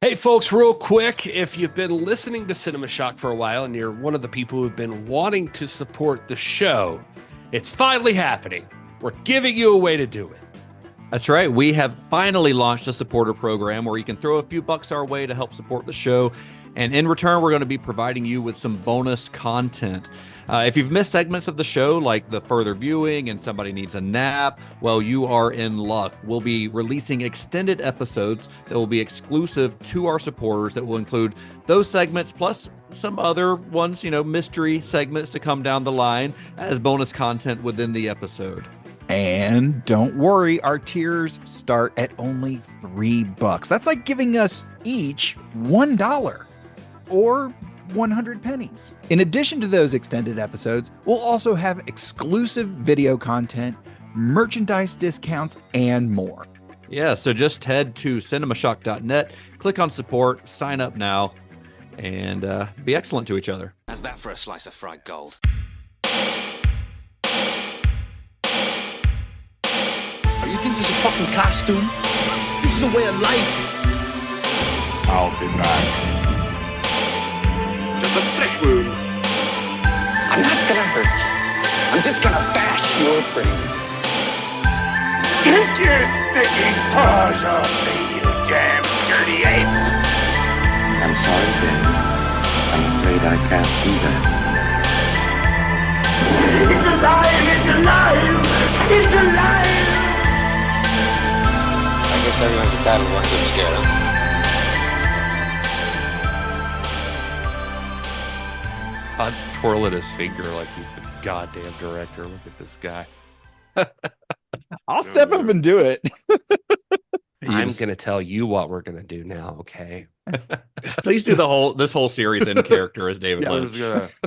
Hey folks, real quick, if you've been listening to Cinema Shock for a while and you're one of the people who've been wanting to support the show, it's finally happening. We're giving you a way to do it. That's right. We have finally launched a supporter program where you can throw a few bucks our way to help support the show. And in return, we're going to be providing you with some bonus content. If you've missed segments of the show, like the further viewing and somebody needs a nap, well, you are in luck. We'll be releasing extended episodes that will be exclusive to our supporters that will include those segments plus some other ones, mystery segments to come down the line as bonus content within the episode. And don't worry, our tiers start at only $3. That's like giving us each $1 or 100 pennies. In addition to those extended episodes, we'll also have exclusive video content, merchandise discounts, and more. Yeah, so just head to cinemashock.net, click on support, sign up now, and be excellent to each other. How's that for a slice of fried gold? You think this is a fucking costume? This is a way of life. I'll be back. Just a flesh wound. I'm not gonna hurt you. I'm just gonna bash your brains. Take your sticking paws off me, you damn dirty ape! I'm sorry, Dave. I'm afraid I can't do that. It's alive! It's alive! It's alive! I guess everyone's entitled to one good scare, huh? Todd's twirling his finger like he's the goddamn director. Look at this guy. I'll step up and do it. I'm going to tell you what we're going to do now, okay? Please do this whole series in character as David Lynch.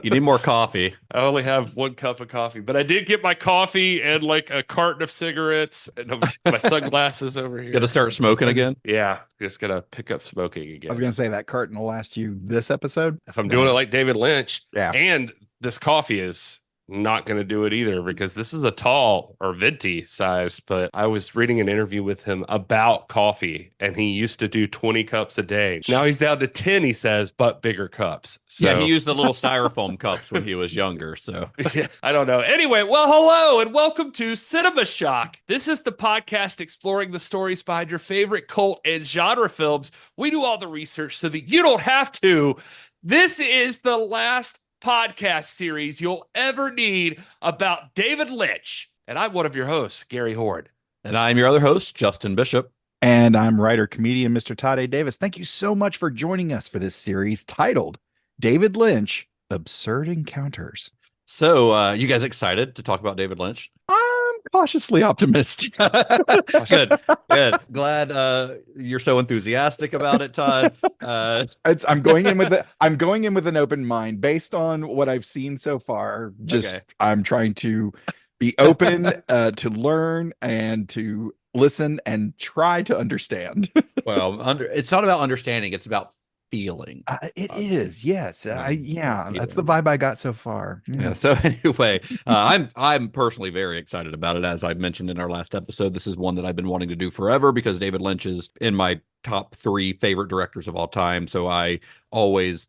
You need more coffee. I only have one cup of coffee, but I did get my coffee and like a carton of cigarettes and my sunglasses over here. Got to start smoking again? Yeah, just going to pick up smoking again. I was going to say that carton will last you this episode. If I'm doing it like David Lynch, Yeah. And this coffee is not going to do it either because this is a tall or venti size. But I was reading an interview with him about coffee, and he used to do 20 cups a day. Now he's down to 10, he says, but bigger cups. So, Yeah, he used the little styrofoam cups when he was younger. So yeah, I don't know. Anyway, well, hello and welcome to Cinema Shock. This is the podcast exploring the stories behind your favorite cult and genre films. We do all the research so that you don't have to. This is the last podcast series you'll ever need about David Lynch. And I'm one of your hosts, Gary Horne. And I'm your other host, Justin Bishop. And I'm writer-comedian Mr. Todd A. Davis. Thank you so much for joining us for this series titled David Lynch, Absurd Encounters. So you guys excited to talk about David Lynch? I'm cautiously optimistic. Good. Glad you're so enthusiastic about it, Todd. I'm going in with an open mind based on what I've seen so far. Okay. I'm trying to be open to learn and to listen and try to understand. Well, it's not about understanding; it's about feeling. It is, yes. Feeling. That's the vibe I got so far. Yeah. So anyway, I'm personally very excited about it. As I mentioned in our last episode, this is one that I've been wanting to do forever because David Lynch is in my top 3 favorite directors of all time. So I always,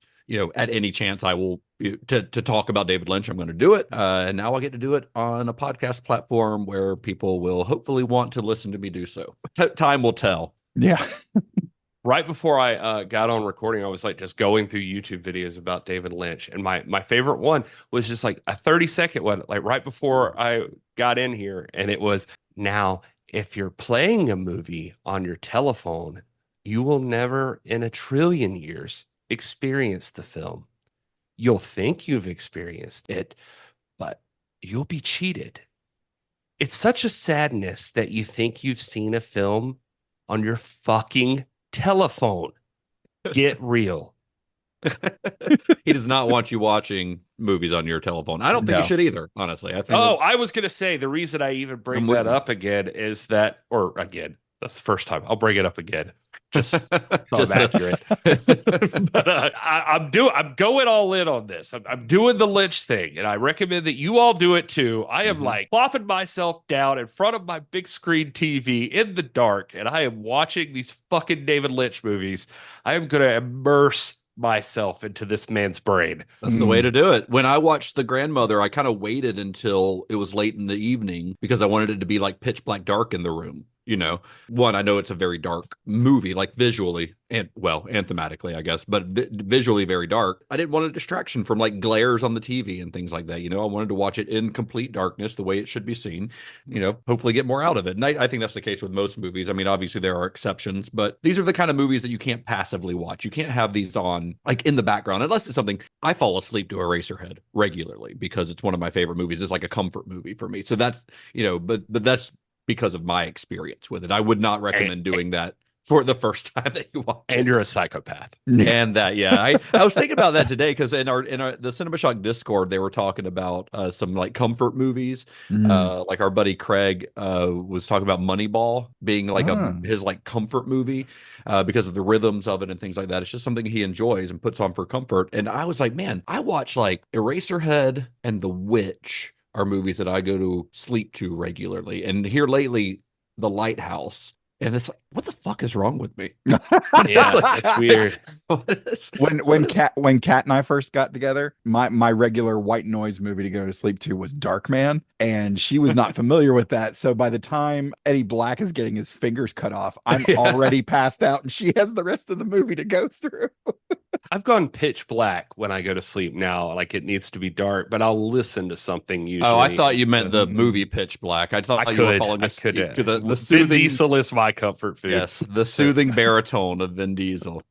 at any chance I will to talk about David Lynch, I'm going to do it. And now I get to do it on a podcast platform where people will hopefully want to listen to me do so. Time will tell. Yeah. Right before I got on recording, I was like just going through YouTube videos about David Lynch. And my favorite one was just like a 30-second one, like right before I got in here. And it was, now, if you're playing a movie on your telephone, you will never in a trillion years experience the film. You'll think you've experienced it, but you'll be cheated. It's such a sadness that you think you've seen a film on your fucking telephone. Get real. He does not want you watching movies on your telephone. I don't think you should either, honestly. I think I was going to say the reason I even bring that up again is that, or again, that's the first time I'll bring it up again. Just so Just I'm so- accurate. But I'm going all in on this. I'm doing the Lynch thing, and I recommend that you all do it too. I am like plopping myself down in front of my big screen TV in the dark, and I am watching these fucking David Lynch movies. I am going to immerse myself into this man's brain. That's the way to do it. When I watched The Grandmother, I kind of waited until it was late in the evening because I wanted it to be like pitch black dark in the room. You know, one, I know it's a very dark movie, like visually and thematically, I guess, but visually very dark. I didn't want a distraction from like glares on the TV and things like that. You know, I wanted to watch it in complete darkness, the way it should be seen, you know, hopefully get more out of it. And I think that's the case with most movies. I mean, obviously there are exceptions, but these are the kind of movies that you can't passively watch. You can't have these on like in the background, unless it's something. I fall asleep to Eraserhead regularly because it's one of my favorite movies. It's like a comfort movie for me. So that's, you know, but that's because of my experience with it. I would not recommend doing that for the first time that you watch it. And you're a psychopath. And that, yeah, I was thinking about that today because in the Cinema Shock Discord, they were talking about some like comfort movies. Like our buddy Craig was talking about Moneyball being like his like comfort movie because of the rhythms of it and things like that. It's just something he enjoys and puts on for comfort. And I was like, man, I watch like Eraserhead and The Witch are movies that I go to sleep to regularly. And here lately, The Lighthouse. And it's like, what the fuck is wrong with me? Yeah, it's weird. When Kat and I first got together, my regular white noise movie to go to sleep to was Darkman, and she was not familiar with that. So by the time Eddie Black is getting his fingers cut off, I'm already passed out, and she has the rest of the movie to go through. I've gone pitch black when I go to sleep now. Like it needs to be dark, but I'll listen to something usually. Oh, I thought you meant the movie Pitch Black. I thought you were following us to the Vin soothing. Diesel is my comfort food. Yes, the soothing baritone of Vin Diesel.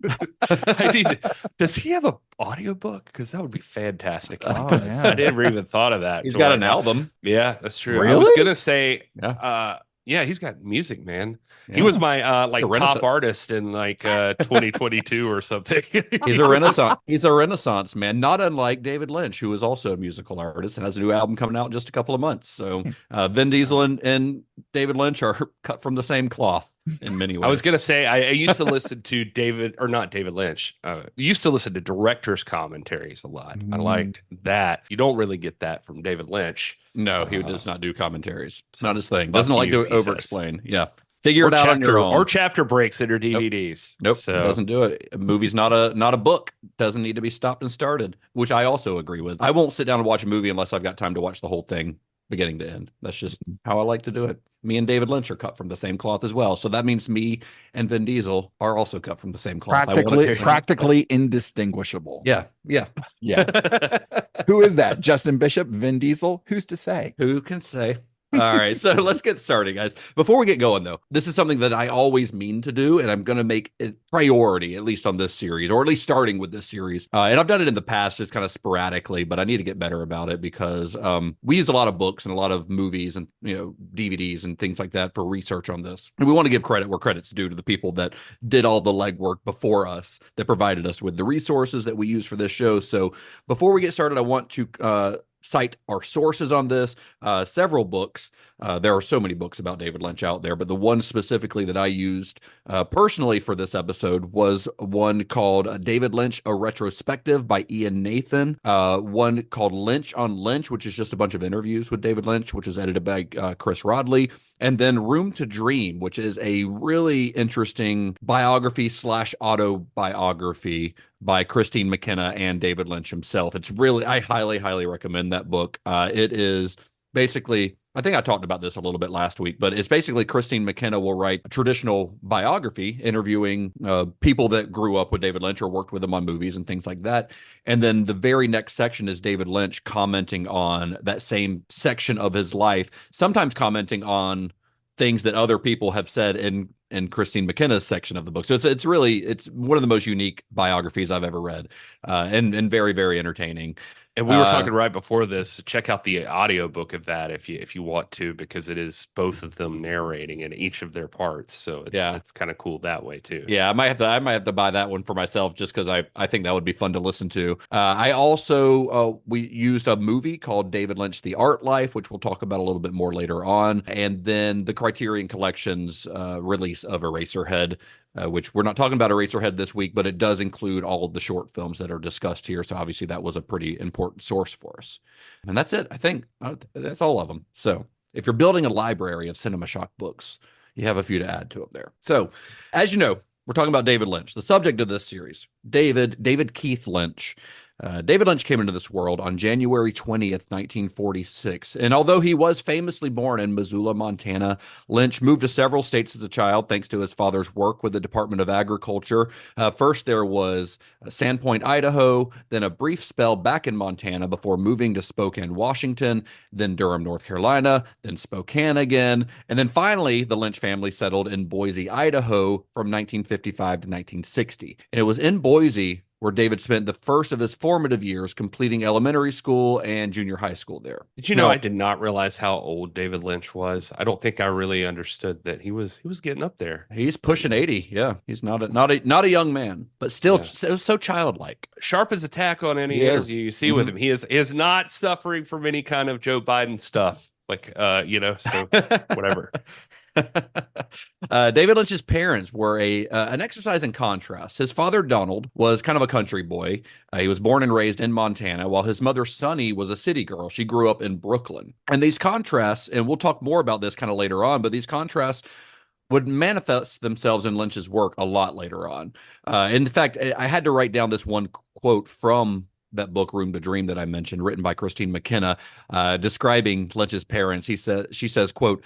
Does he have an audiobook? Because that would be fantastic. Oh, yeah. I never even thought of that. He's got an album. Yeah, that's true. I Really? was gonna say, Yeah. yeah, he's got music, man. Yeah. He was my like The top artist in like 2022 or something. He's a renaissance. He's a renaissance man, not unlike David Lynch, who is also a musical artist and has a new album coming out in just a couple of months. So Vin Diesel and David Lynch are cut from the same cloth in many ways. I was gonna say I used to listen to not David Lynch. Used to listen to directors' commentaries a lot. I liked that. You don't really get that from David Lynch. No, he does not do commentaries. It's not his thing. Fuck Doesn't like you, to he says. over-explain. Yeah. Figure it out on your own. Or chapter breaks in her DVDs. Nope, So doesn't do it. A movie's not a book. Doesn't need to be stopped and started, which I also agree with. I won't sit down and watch a movie unless I've got time to watch the whole thing beginning to end. That's just how I like to do it. Me and David Lynch are cut from the same cloth as well. So that means me and Vin Diesel are also cut from the same cloth. Practically indistinguishable. Yeah. Yeah. Who is that? Justin Bishop, Vin Diesel? Who's to say? Who can say? All right, so let's get started, guys. Before we get going, though, this is something that I always mean to do, and I'm going to make it priority, at least on this series, or at least starting with this series. And I've done it in the past, just kind of sporadically, but I need to get better about it because we use a lot of books and a lot of movies and DVDs and things like that for research on this. And we want to give credit where credit's due to the people that did all the legwork before us, that provided us with the resources that we use for this show. So before we get started, I want to cite our sources on this. Several books. There are so many books about David Lynch out there, but the one specifically that I used personally for this episode was one called David Lynch, A Retrospective by Ian Nathan. One called Lynch on Lynch, which is just a bunch of interviews with David Lynch, which is edited by Chris Rodley. And then Room to Dream, which is a really interesting biography / autobiography by Christine McKenna and David Lynch himself. It's really, I highly, highly recommend that book. It is basically, I think I talked about this a little bit last week, but it's basically Christine McKenna will write a traditional biography interviewing people that grew up with David Lynch or worked with him on movies and things like that. And then the very next section is David Lynch commenting on that same section of his life, sometimes commenting on things that other people have said in Christine McKenna's section of the book. So it's one of the most unique biographies I've ever read, and very, very entertaining. And we were talking right before this. Check out the audiobook of that if you want to, because it is both of them narrating in each of their parts. So it's kind of cool that way too. Yeah, I might have to buy that one for myself just because I think that would be fun to listen to. I also we used a movie called David Lynch: The Art Life, which we'll talk about a little bit more later on, and then the Criterion Collection's release of Eraserhead. which we're not talking about Eraserhead this week, but it does include all of the short films that are discussed here. So obviously that was a pretty important source for us. And that's it, I think. That's all of them. So if you're building a library of Cinema Shock books, you have a few to add to up there. So as you know, we're talking about David Lynch, the subject of this series. David Keith Lynch. David Lynch came into this world on January 20th, 1946. And although he was famously born in Missoula, Montana, Lynch moved to several states as a child thanks to his father's work with the Department of Agriculture. First, there was Sandpoint, Idaho, then a brief spell back in Montana before moving to Spokane, Washington, then Durham, North Carolina, then Spokane again. And then finally, the Lynch family settled in Boise, Idaho from 1955 to 1960. And it was in Boise where David spent the first of his formative years completing elementary school and junior high school there. Did you know I did not realize how old David Lynch was? I don't think I really understood that he was getting up there. He's pushing 80. Yeah, he's not a young man, but still so childlike. Sharp as a tack on any interview you see with him. He is not suffering from any kind of Joe Biden stuff. So whatever. David Lynch's parents were an exercise in contrast. His father, Donald, was kind of a country boy. He was born and raised in Montana, while his mother, Sunny, was a city girl. She grew up in Brooklyn. And these contrasts, and we'll talk more about this kind of later on, but these contrasts would manifest themselves in Lynch's work a lot later on. In fact, I had to write down this one quote from that book, Room to Dream, that I mentioned, written by Christine McKenna, describing Lynch's parents. She says, quote,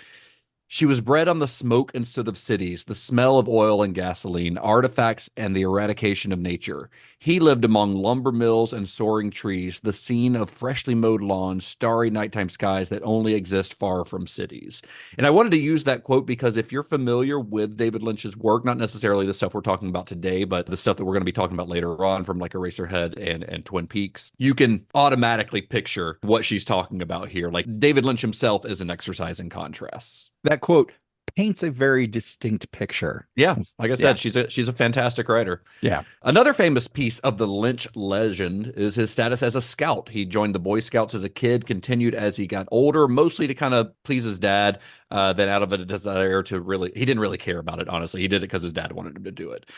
"She was bred on the smoke and soot of cities, the smell of oil and gasoline, artifacts, and the eradication of nature. He lived among lumber mills and soaring trees, the scene of freshly mowed lawns, starry nighttime skies that only exist far from cities." And I wanted to use that quote because if you're familiar with David Lynch's work, not necessarily the stuff we're talking about today, but the stuff that we're going to be talking about later on from like Eraserhead and Twin Peaks, you can automatically picture what she's talking about here. Like David Lynch himself is an exercise in contrasts. That quote paints a very distinct picture. Yeah, like I said, she's a fantastic writer. Yeah. Another famous piece of the Lynch legend is his status as a scout. He joined the Boy Scouts as a kid, continued as he got older, mostly to kind of please his dad, then out of a desire to he didn't really care about it, honestly. He did it because his dad wanted him to do it.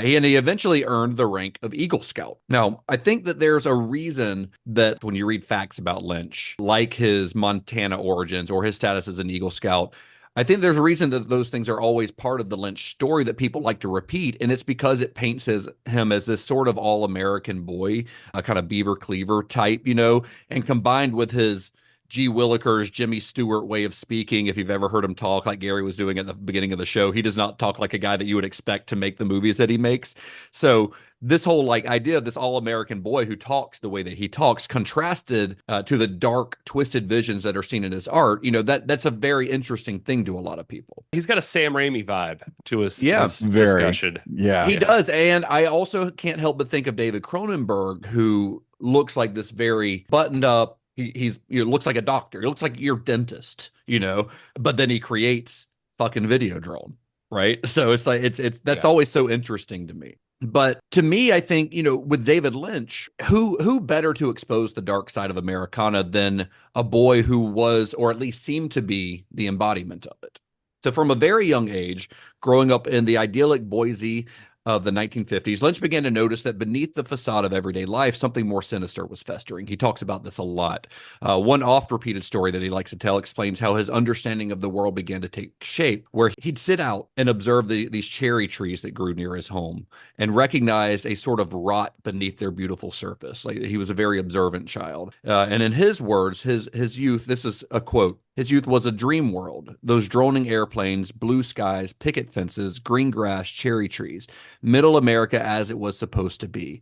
He eventually earned the rank of Eagle Scout. Now, I think that there's a reason that when you read facts about Lynch, like his Montana origins or his status as an Eagle Scout, I think there's a reason that those things are always part of the Lynch story that people like to repeat, and it's because it paints him as this sort of all-American boy, a kind of Beaver Cleaver type, and combined with his G. Willikers, Jimmy Stewart way of speaking. If you've ever heard him talk like Gary was doing at the beginning of the show, he does not talk like a guy that you would expect to make the movies that he makes. So this whole idea of this all-American boy who talks the way that he talks contrasted to the dark, twisted visions that are seen in his art, that's a very interesting thing to a lot of people. He's got a Sam Raimi vibe to his very, discussion. Yeah. He does. And I also can't help but think of David Cronenberg, who looks like this very buttoned up, he looks like a doctor. He looks like your dentist, but then he creates fucking Videodrome, right? So it's like, that's always so interesting to me. But to me, I think, with David Lynch, who better to expose the dark side of Americana than a boy who was, or at least seemed to be, the embodiment of it. So from a very young age, growing up in the idyllic Boise of the 1950s, Lynch began to notice that beneath the facade of everyday life, something more sinister was festering. He talks about this a lot. One oft-repeated story that he likes to tell explains how his understanding of the world began to take shape, where he'd sit out and observe these cherry trees that grew near his home and recognized a sort of rot beneath their beautiful surface. Like, he was a very observant child. And in his words, his youth, this is a quote, "His youth was a dream world. Those droning airplanes, blue skies, picket fences, green grass, cherry trees. Middle America as it was supposed to be.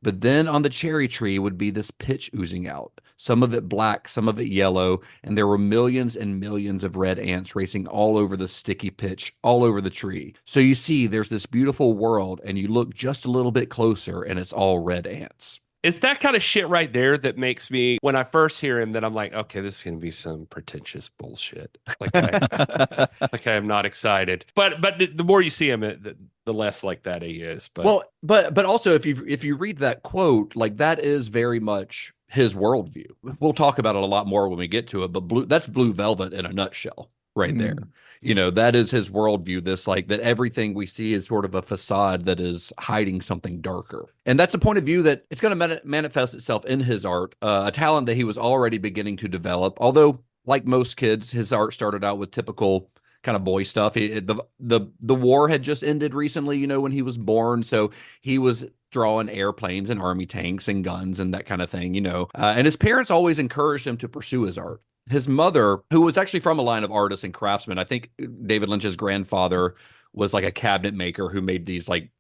But then on the cherry tree would be this pitch oozing out, some of it black, some of it yellow, and there were millions and millions of red ants racing all over the sticky pitch, all over the tree. So you see, there's this beautiful world, and you look just a little bit closer, and it's all red ants." It's that kind of shit right there that makes me, when I first hear him, that I'm like, okay, this is going to be some pretentious bullshit. I am not excited. But the more you see him, the less like that he is. But also if you read that quote, that is very much his worldview. We'll talk about it a lot more when we get to it. But that's Blue Velvet in a nutshell. right there. You know, that is his worldview. This like that everything we see is sort of a facade that is hiding something darker. And that's a point of view that it's going to manifest itself in his art, a talent that he was already beginning to develop. Although, like most kids, his art started out with typical kind of boy stuff. The war had just ended recently, you know, when he was born. So he was drawing airplanes and army tanks and guns and that kind of thing, you know. And his parents always encouraged him to pursue his art. His mother, who was actually from a line of artists and craftsmen, I think David Lynch's grandfather was like a cabinet maker who made these like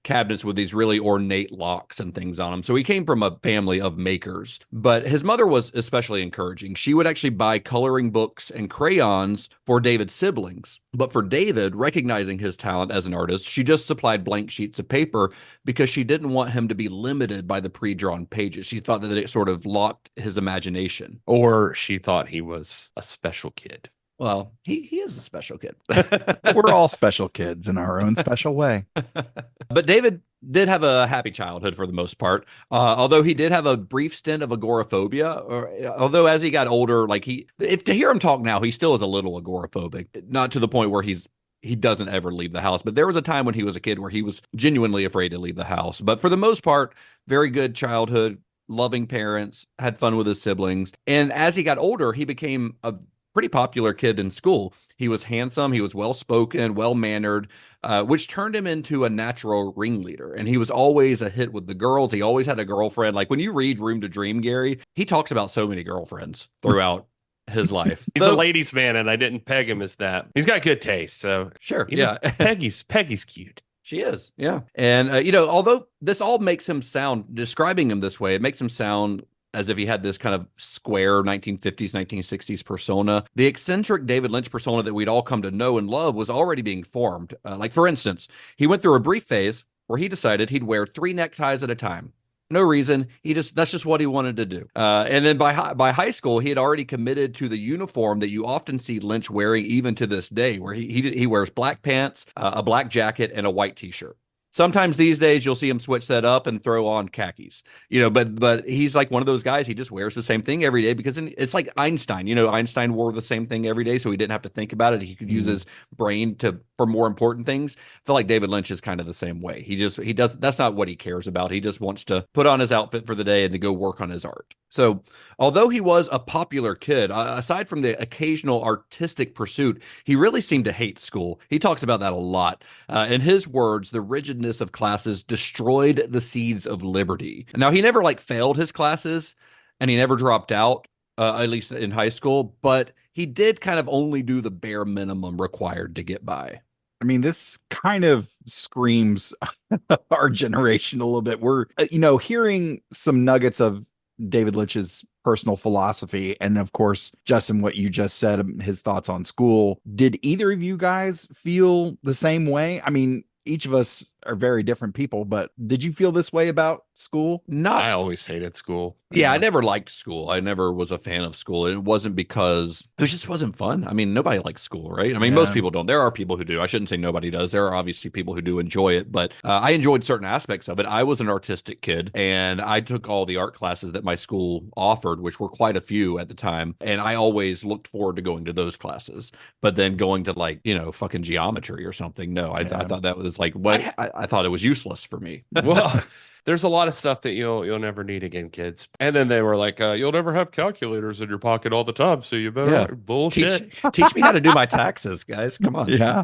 cabinets with these really ornate locks and things on them. So he came from a family of makers, but his mother was especially encouraging. She would actually buy coloring books and crayons for David's siblings. But for David, recognizing his talent as an artist, she just supplied blank sheets of paper because she didn't want him to be limited by the pre-drawn pages. She thought that it sort of locked his imagination. Or she thought he was a special kid. Well, he is a special kid. We're all special kids in our own special way. But David did have a happy childhood for the most part, although he did have a brief stint of agoraphobia. Although as he got older, like if to hear him talk now, he still is a little agoraphobic, not to the point where he doesn't ever leave the house. But there was a time when he was a kid where he was genuinely afraid to leave the house. But for the most part, very good childhood, loving parents, had fun with his siblings. And as he got older, he became a pretty popular kid in school. He was handsome, he was well-spoken, well-mannered, which turned him into a natural ringleader. And he was always a hit with the girls. He always had a girlfriend. Like when you read Room to Dream, Gary, he talks about so many girlfriends throughout his life. He's a ladies' man, and I didn't peg him as that. He's got good taste, so sure, yeah. Peggy's cute. She is, yeah. And you know, although this all makes him sound, describing him this way, it makes him sound as if he had this kind of square 1950s, 1960s persona. The eccentric David Lynch persona that we'd all come to know and love was already being formed. Like, for instance, he went through a brief phase where he decided he'd wear 3 neckties at a time. No reason. That's just what he wanted to do. And then by high school, he had already committed to the uniform that you often see Lynch wearing even to this day, where he wears black pants, a black jacket, and a white t-shirt. Sometimes these days you'll see him switch that up and throw on khakis, you know, but he's like one of those guys. He just wears the same thing every day because it's like Einstein, you know, Einstein wore the same thing every day. So he didn't have to think about it. He could use his brain for more important things. I feel like David Lynch is kind of the same way. He does. That's not what he cares about. He just wants to put on his outfit for the day and to go work on his art. So although he was a popular kid, aside from the occasional artistic pursuit, he really seemed to hate school. He talks about that a lot. In his words, the rigidness of classes destroyed the seeds of liberty. Now, he never failed his classes and he never dropped out, at least in high school, but he did kind of only do the bare minimum required to get by. I mean, this kind of screams our generation a little bit. We're, hearing some nuggets of David Lynch's personal philosophy. And of course, Justin, what you just said, his thoughts on school. Did either of you guys feel the same way? I mean, each of us are very different people, but did you feel this way about school? I always hated school. Yeah, I never liked school. I never was a fan of school. It wasn't because it just wasn't fun. I mean, nobody likes school, right? I mean, most people don't. There are people who do. I shouldn't say nobody does. There are obviously people who do enjoy it, but I enjoyed certain aspects of it. I was an artistic kid, and I took all the art classes that my school offered, which were quite a few at the time, and I always looked forward to going to those classes. But then going to fucking geometry or something, no, I thought that was I thought it was useless for me. Well, there's a lot of stuff that you'll never need again, kids. And then they were like, you'll never have calculators in your pocket all the time, so you better bullshit. Teach me how to do my taxes, guys. Come on. Yeah.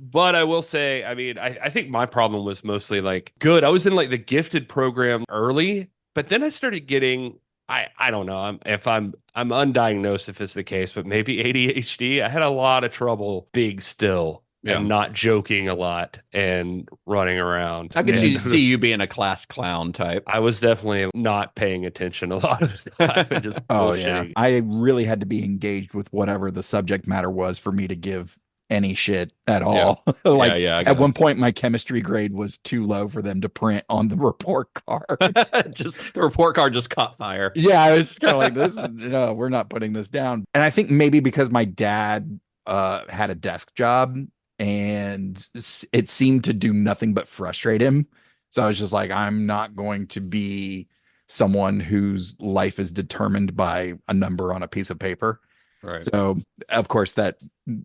But I will say, I mean, I think my problem was mostly good. I was in the gifted program early, but then I started getting, I don't know I'm undiagnosed if it's the case, but maybe ADHD. I had a lot of trouble being still. Yeah. And not joking a lot and running around. I can see you being a class clown type. I was definitely not paying attention a lot of the time. And just bullshitting. I really had to be engaged with whatever the subject matter was for me to give any shit at all. At one point, my chemistry grade was too low for them to print on the report card. The report card just caught fire. Yeah, I was just kind of like, this is, no, we're not putting this down. And I think maybe because my dad had a desk job, and it seemed to do nothing but frustrate him. So I was just like, I'm not going to be someone whose life is determined by a number on a piece of paper. Right. So, of course, that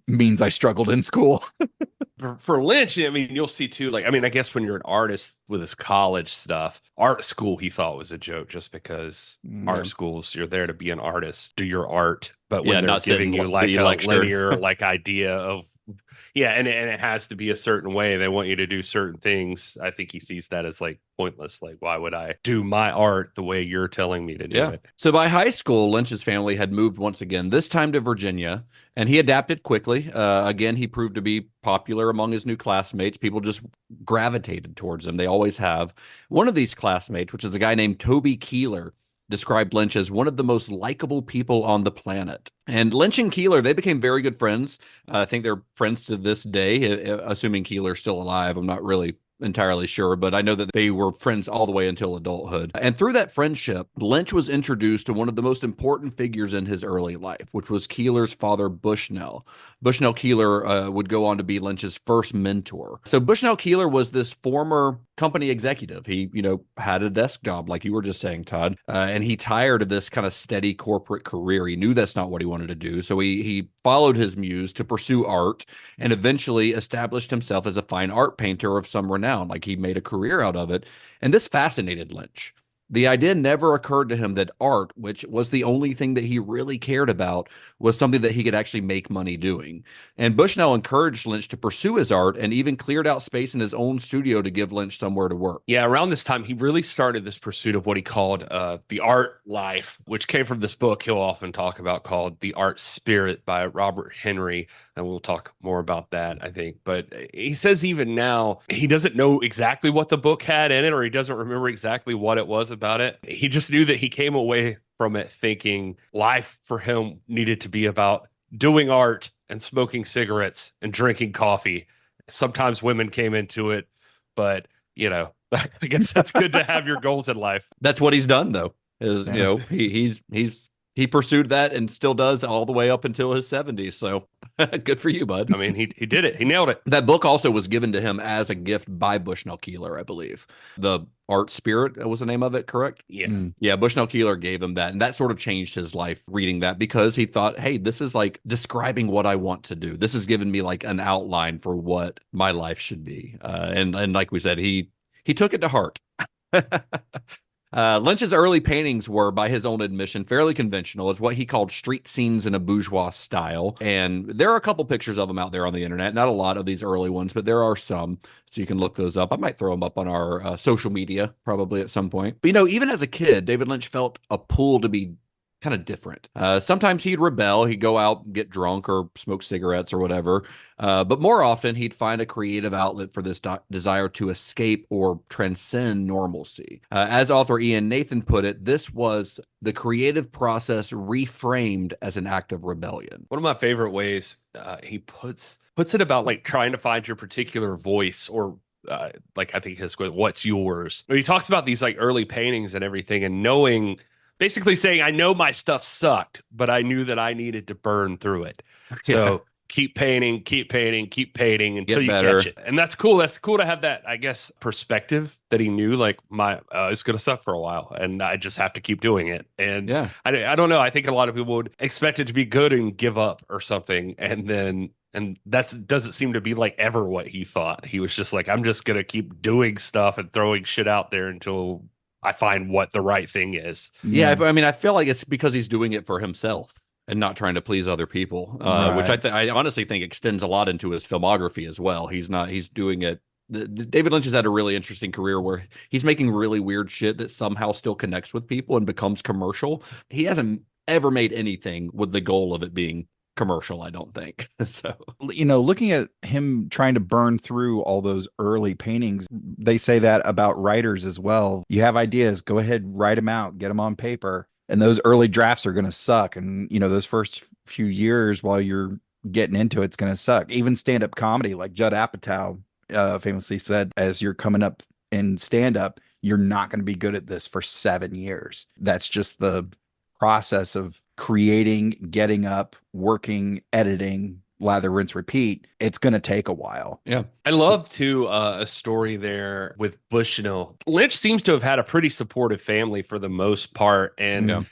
means I struggled in school. For Lynch, I mean, you'll see too, like, I mean, I guess when you're an artist with his college stuff, art school he thought was a joke just because art schools, you're there to be an artist, do your art. But when they're not sit giving and you like be a lectured. linear like idea of, yeah, and it has to be a certain way. They want you to do certain things. I think he sees that as like pointless. Like, why would I do my art the way you're telling me to do it? So by high school, Lynch's family had moved once again, this time to Virginia, and he adapted quickly. Again, he proved to be popular among his new classmates. People just gravitated towards him. They always have. One of these classmates, which is a guy named Toby Keeler, described Lynch as one of the most likable people on the planet. And Lynch and Keeler, they became very good friends. I think they're friends to this day, assuming Keeler's still alive. I'm not really entirely sure, but I know that they were friends all the way until adulthood. And through that friendship, Lynch was introduced to one of the most important figures in his early life, which was Keeler's father, Bushnell. Bushnell Keeler would go on to be Lynch's first mentor. So Bushnell Keeler was this former company executive. He, had a desk job, like you were just saying, Todd, and he tired of this kind of steady corporate career. He knew that's not what he wanted to do. So he followed his muse to pursue art and eventually established himself as a fine art painter of some renown. Like, he made a career out of it. And this fascinated Lynch. The idea never occurred to him that art, which was the only thing that he really cared about, was something that he could actually make money doing. And Bushnell encouraged Lynch to pursue his art and even cleared out space in his own studio to give Lynch somewhere to work. Yeah, around this time, he really started this pursuit of what he called the art life, which came from this book he'll often talk about called The Art Spirit by Robert Henry. And we'll talk more about that, I think. But he says even now, he doesn't know exactly what the book had in it, or he doesn't remember exactly what it was about it. He just knew that he came away from it thinking life for him needed to be about doing art and smoking cigarettes and drinking coffee. Sometimes women came into it, but I guess that's good to have your goals in life. That's what he's done, though. He pursued that and still does all the way up until his 70s. So good for you, bud. I mean, he did it. He nailed it. That book also was given to him as a gift by Bushnell Keeler, I believe. The Art Spirit was the name of it, correct? Yeah. Yeah, Bushnell Keeler gave him that. And that sort of changed his life reading that, because he thought, hey, this is like describing what I want to do. This has given me like an outline for what my life should be. And like we said, he took it to heart. Lynch's early paintings were, by his own admission, fairly conventional. It's what he called street scenes in a bourgeois style. And there are a couple pictures of them out there on the internet. Not a lot of these early ones, but there are some. So you can look those up. I might throw them up on our social media probably at some point. But, even as a kid, David Lynch felt a pull to be kind of different. Sometimes he'd rebel. He'd go out and get drunk or smoke cigarettes or whatever. But more often, he'd find a creative outlet for this desire to escape or transcend normalcy. As author Ian Nathan put it, this was the creative process reframed as an act of rebellion. One of my favorite ways he puts it about like trying to find your particular voice, or like I think his quote, what's yours. He talks about these like early paintings and everything, and knowing, basically saying, I know my stuff sucked, but I knew that I needed to burn through it. So keep painting until you catch it. And that's cool. That's cool to have that, I guess, perspective that he knew like it's going to suck for a while and I just have to keep doing it. And I don't know. I think a lot of people would expect it to be good and give up or something. And that doesn't seem to be like ever what he thought. He was just like, I'm just going to keep doing stuff and throwing shit out there until I find what the right thing is. Yeah, I mean, I feel like it's because he's doing it for himself and not trying to please other people, which I honestly think extends a lot into his filmography as well. He's doing it. David Lynch has had a really interesting career where he's making really weird shit that somehow still connects with people and becomes commercial. He hasn't ever made anything with the goal of it being commercial, I don't think. So, looking at him trying to burn through all those early paintings, they say that about writers as well. You have ideas, go ahead, write them out, get them on paper. And those early drafts are going to suck. And, those first few years while you're getting into it's going to suck. Even stand-up comedy, like Judd Apatow famously said, as you're coming up in stand-up, you're not going to be good at this for 7 years. That's just the process of creating, getting up, working, editing, lather, rinse, repeat. It's going to take a while. Yeah. I love too a story there with Bushnell. Lynch seems to have had a pretty supportive family for the most part. And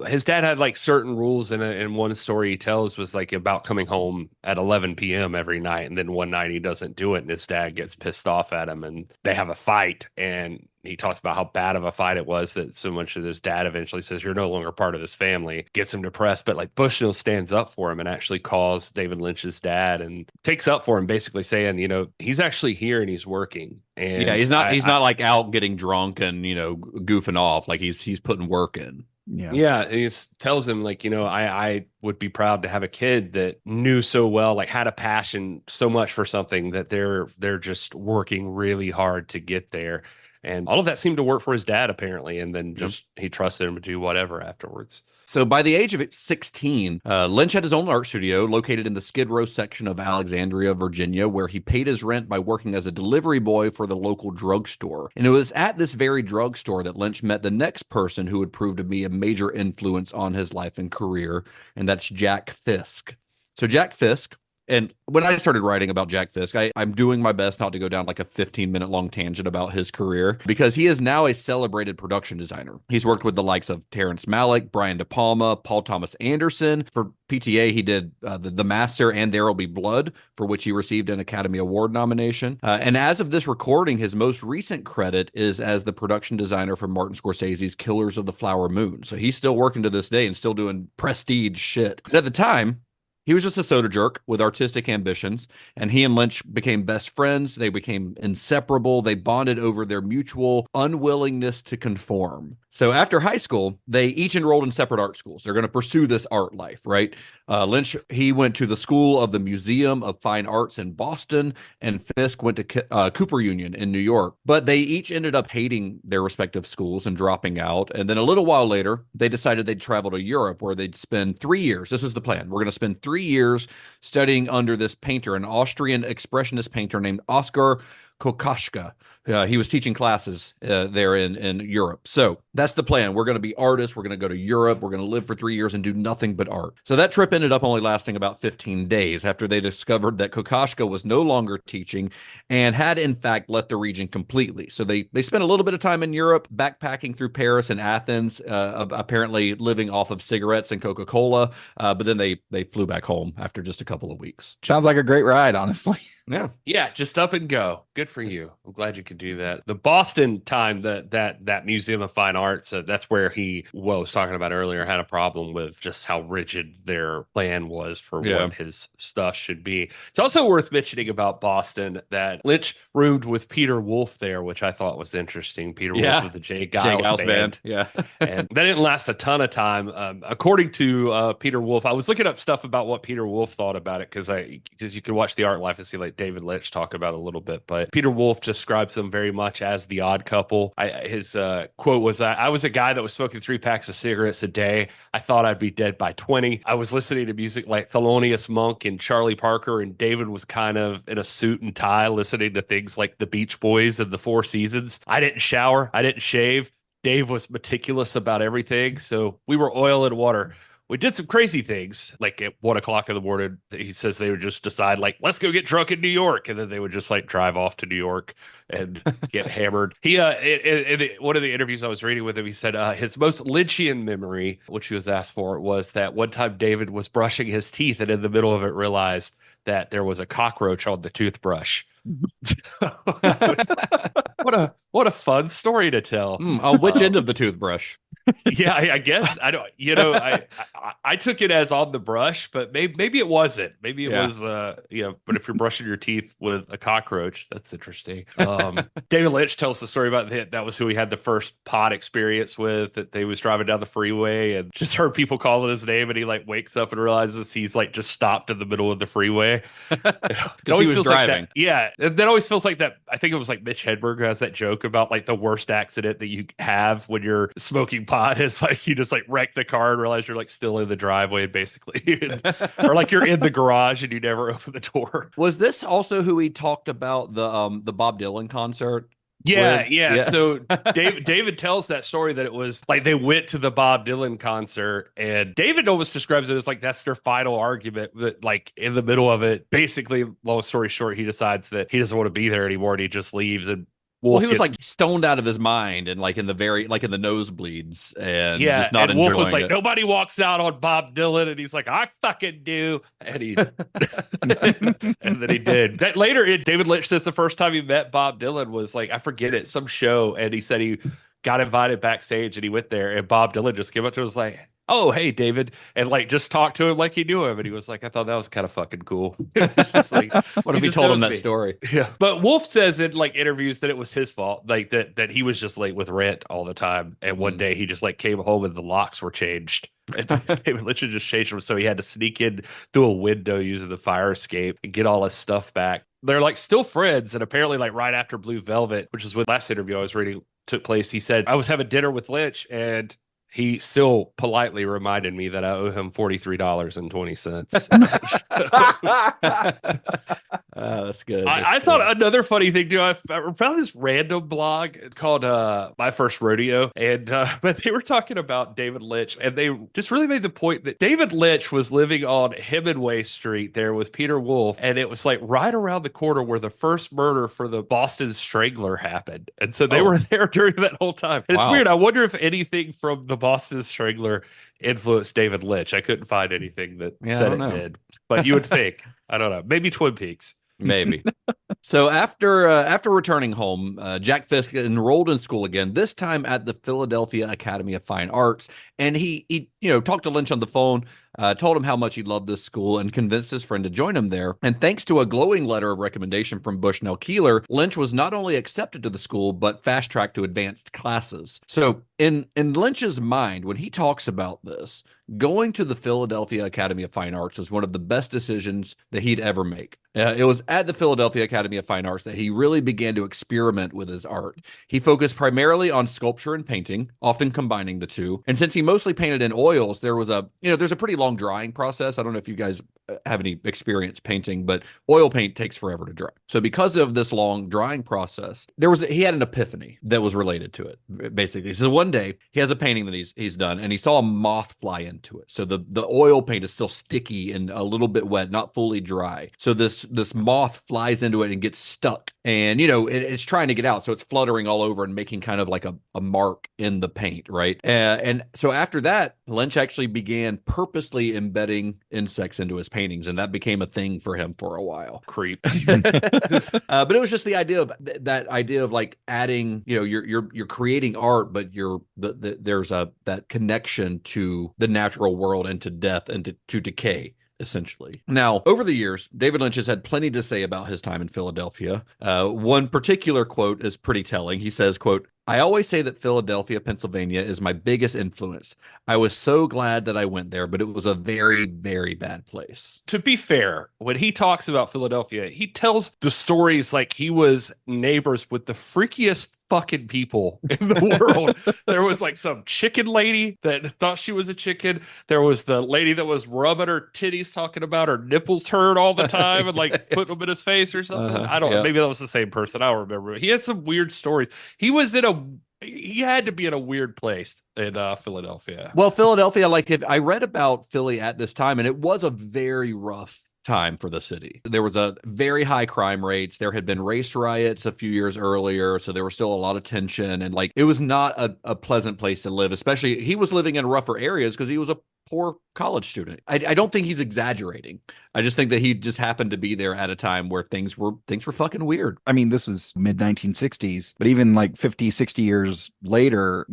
His dad had like certain rules, and one story he tells was like about coming home at 11 p.m. every night, and then one night he doesn't do it, and his dad gets pissed off at him, and they have a fight, and he talks about how bad of a fight it was that so much that his dad eventually says, "You're no longer part of this family," gets him depressed. But like Bushnell stands up for him and actually calls David Lynch's dad and takes up for him, basically saying, he's actually here and he's working. And Yeah, he's not like out getting drunk and goofing off. Like he's putting work in. Yeah, and he tells him like, I would be proud to have a kid that knew so well, like had a passion so much for something that they're just working really hard to get there. And all of that seemed to work for his dad, apparently. And then just he trusted him to do whatever afterwards. So by the age of 16, Lynch had his own art studio located in the Skid Row section of Alexandria, Virginia, where he paid his rent by working as a delivery boy for the local drugstore. And it was at this very drugstore that Lynch met the next person who would prove to be a major influence on his life and career, and that's Jack Fisk. So Jack Fisk, and when I started writing about Jack Fisk, I'm doing my best not to go down like a 15-minute long tangent about his career, because he is now a celebrated production designer. He's worked with the likes of Terrence Malick, Brian De Palma, Paul Thomas Anderson. For PTA, he did the Master and There'll Be Blood, for which he received an Academy Award nomination. And as of this recording, his most recent credit is as the production designer for Martin Scorsese's Killers of the Flower Moon. So he's still working to this day and still doing prestige shit. At the time, he was just a soda jerk with artistic ambitions, and he and Lynch became best friends. They became inseparable. They bonded over their mutual unwillingness to conform. So after high school, they each enrolled in separate art schools. They're going to pursue this art life, right? Lynch, he went to the School of the Museum of Fine Arts in Boston, and Fisk went to Cooper Union in New York. But they each ended up hating their respective schools and dropping out. And then a little while later, they decided they'd travel to Europe, where they'd spend 3 years. This was the plan. We're going to spend 3 years studying under this painter, an Austrian expressionist painter named Oskar Kokoschka. He was teaching classes there in Europe. So that's the plan. We're going to be artists. We're going to go to Europe. We're going to live for 3 years and do nothing but art. So that trip ended up only lasting about 15 days after they discovered that Kokoschka was no longer teaching and had, in fact, left the region completely. So they spent a little bit of time in Europe, backpacking through Paris and Athens, apparently living off of cigarettes and Coca-Cola. But then they flew back home after just a couple of weeks. Sounds like a great ride, honestly. Yeah, just up and go. Good for you. I'm glad you could do that. The Boston time, that Museum of Fine Arts, that's where he was talking about earlier, had a problem with just how rigid their plan was for what his stuff should be. It's also worth mentioning about Boston that Lynch roomed with Peter Wolf there, which I thought was interesting. Peter Wolf with the J. Giles band. Yeah. And that didn't last a ton of time. According to Peter Wolf, I was looking up stuff about what Peter Wolf thought about it, because you could watch The Art Life and see like David Lynch talk about it a little bit, but Peter Wolf describes them very much as the odd couple. His quote was, "I was a guy that was smoking 3 packs of cigarettes a day. I thought I'd be dead by 20. I was listening to music like Thelonious Monk and Charlie Parker, and David was kind of in a suit and tie listening to things like the Beach Boys and the Four Seasons. I didn't shower. I didn't shave. Dave was meticulous about everything, so we were oil and water. We did some crazy things, like at 1 o'clock in the morning, he says they would just decide, like, let's go get drunk in New York. And then they would just like drive off to New York and get hammered. He, in one of the interviews I was reading with him, he said his most Lynchian memory, which he was asked for, was that one time David was brushing his teeth and in the middle of it realized that there was a cockroach on the toothbrush. What a fun story to tell. On which end of the toothbrush? Yeah, I guess I don't. I took it as on the brush, but maybe it wasn't. Maybe it was. But if you're brushing your teeth with a cockroach, that's interesting. David Lynch tells the story about that was who he had the first pot experience with. That they was driving down the freeway and just heard people calling his name, and he like wakes up and realizes he's like just stopped in the middle of the freeway. It always feels driving. like that. Yeah, that always feels like that. I think it was like Mitch Hedberg who has that joke about like the worst accident that you have when you're smoking pot. It's like you just like wreck the car and realize you're like still in the driveway basically, or like you're in the garage and you never open the door. Was this also who he talked about the Bob Dylan concert? Yeah. So David tells that story that it was like they went to the Bob Dylan concert, and David almost describes it as like that's their final argument. That like in the middle of it, basically, long story short, he decides that he doesn't want to be there anymore, and he just leaves. And Well, Wolf he was gets like stoned out of his mind and like in the nosebleeds and yeah, just not and Wolf enjoying was like, it. nobody walks out on Bob Dylan, and he's like, I fucking do, and he and then he did. That later, David Lynch says the first time he met Bob Dylan was like, I forget it, some show, and he said he got invited backstage, and he went there, and Bob Dylan just came up to him and was like, oh, hey, David, and like just talked to him like he knew him, and he was like, I thought that was kind of fucking cool. Just like, What if he just told him knows that me. story? Yeah, but Wolf says in like interviews that it was his fault, like that he was just late with rent all the time, and one day he just like came home and the locks were changed. And David Lynch had just changed them, so he had to sneak in through a window using the fire escape and get all his stuff back. They're like still friends, and apparently like right after Blue Velvet, which is what last interview I was reading took place, he said, I was having dinner with Lynch, and he still politely reminded me that I owe him $43.20. That's good. I thought another funny thing too. I found this random blog called My First Rodeo, and but they were talking about David Lynch, and they just really made the point that David Lynch was living on Hemingway Street there with Peter Wolf, and it was like right around the corner where the first murder for the Boston Strangler happened, and so they were there during that whole time. And it's weird. I wonder if anything from the Boston Strangler influenced David Lynch. I couldn't find anything that said it did, but you would think. I don't know. Maybe Twin Peaks. Maybe. So after returning home, Jack Fisk enrolled in school again, this time at the Philadelphia Academy of Fine Arts, and he talked to Lynch on the phone, told him how much he loved this school, and convinced his friend to join him there. And thanks to a glowing letter of recommendation from Bushnell Keeler, Lynch was not only accepted to the school but fast-tracked to advanced classes. So in Lynch's mind, when he talks about this, going to the Philadelphia Academy of Fine Arts was one of the best decisions that he'd ever make. It was at the Philadelphia Academy of Fine Arts that he really began to experiment with his art. He focused primarily on sculpture and painting, often combining the two. And since he mostly painted in oils, there's a pretty long drying process. I don't know if you guys have any experience painting, but oil paint takes forever to dry. So because of this long drying process, he had an epiphany that was related to it, basically. So one day he has a painting that he's done, and he saw a moth fly into it. So the oil paint is still sticky and a little bit wet, not fully dry. So this moth flies into it and gets stuck, and it's trying to get out, so it's fluttering all over and making kind of like a mark in the paint, right? And so after that, Lynch actually began purposely embedding insects into his paintings, and that became a thing for him for a while. Creep. But it was just the idea of that idea of like adding, you're creating art, but there's that connection to the natural world and to death and to decay, essentially. Now, over the years, David Lynch has had plenty to say about his time in Philadelphia. One particular quote is pretty telling. He says, quote, I always say that Philadelphia, Pennsylvania is my biggest influence. I was so glad that I went there, but it was a very, very bad place. To be fair, when he talks about Philadelphia, he tells the stories like he was neighbors with the freakiest fucking people in the world. There was like some chicken lady that thought she was a chicken. There was the lady that was rubbing her titties, talking about her nipples hurt all the time and like putting them in his face or something. I don't know. Maybe that was the same person. I don't remember. He has some weird stories. He had to be in a weird place in Philadelphia. Well, Philadelphia, I read about Philly at this time, and it was a very rough time for the city. There was a very high crime rates. There had been race riots a few years earlier, so there was still a lot of tension, and it was not a pleasant place to live. Especially, he was living in rougher areas because he was a poor college student. I don't think he's exaggerating. I just think that he just happened to be there at a time where things were fucking weird. I mean, this was mid 1960s, but even like 50, 60 years later,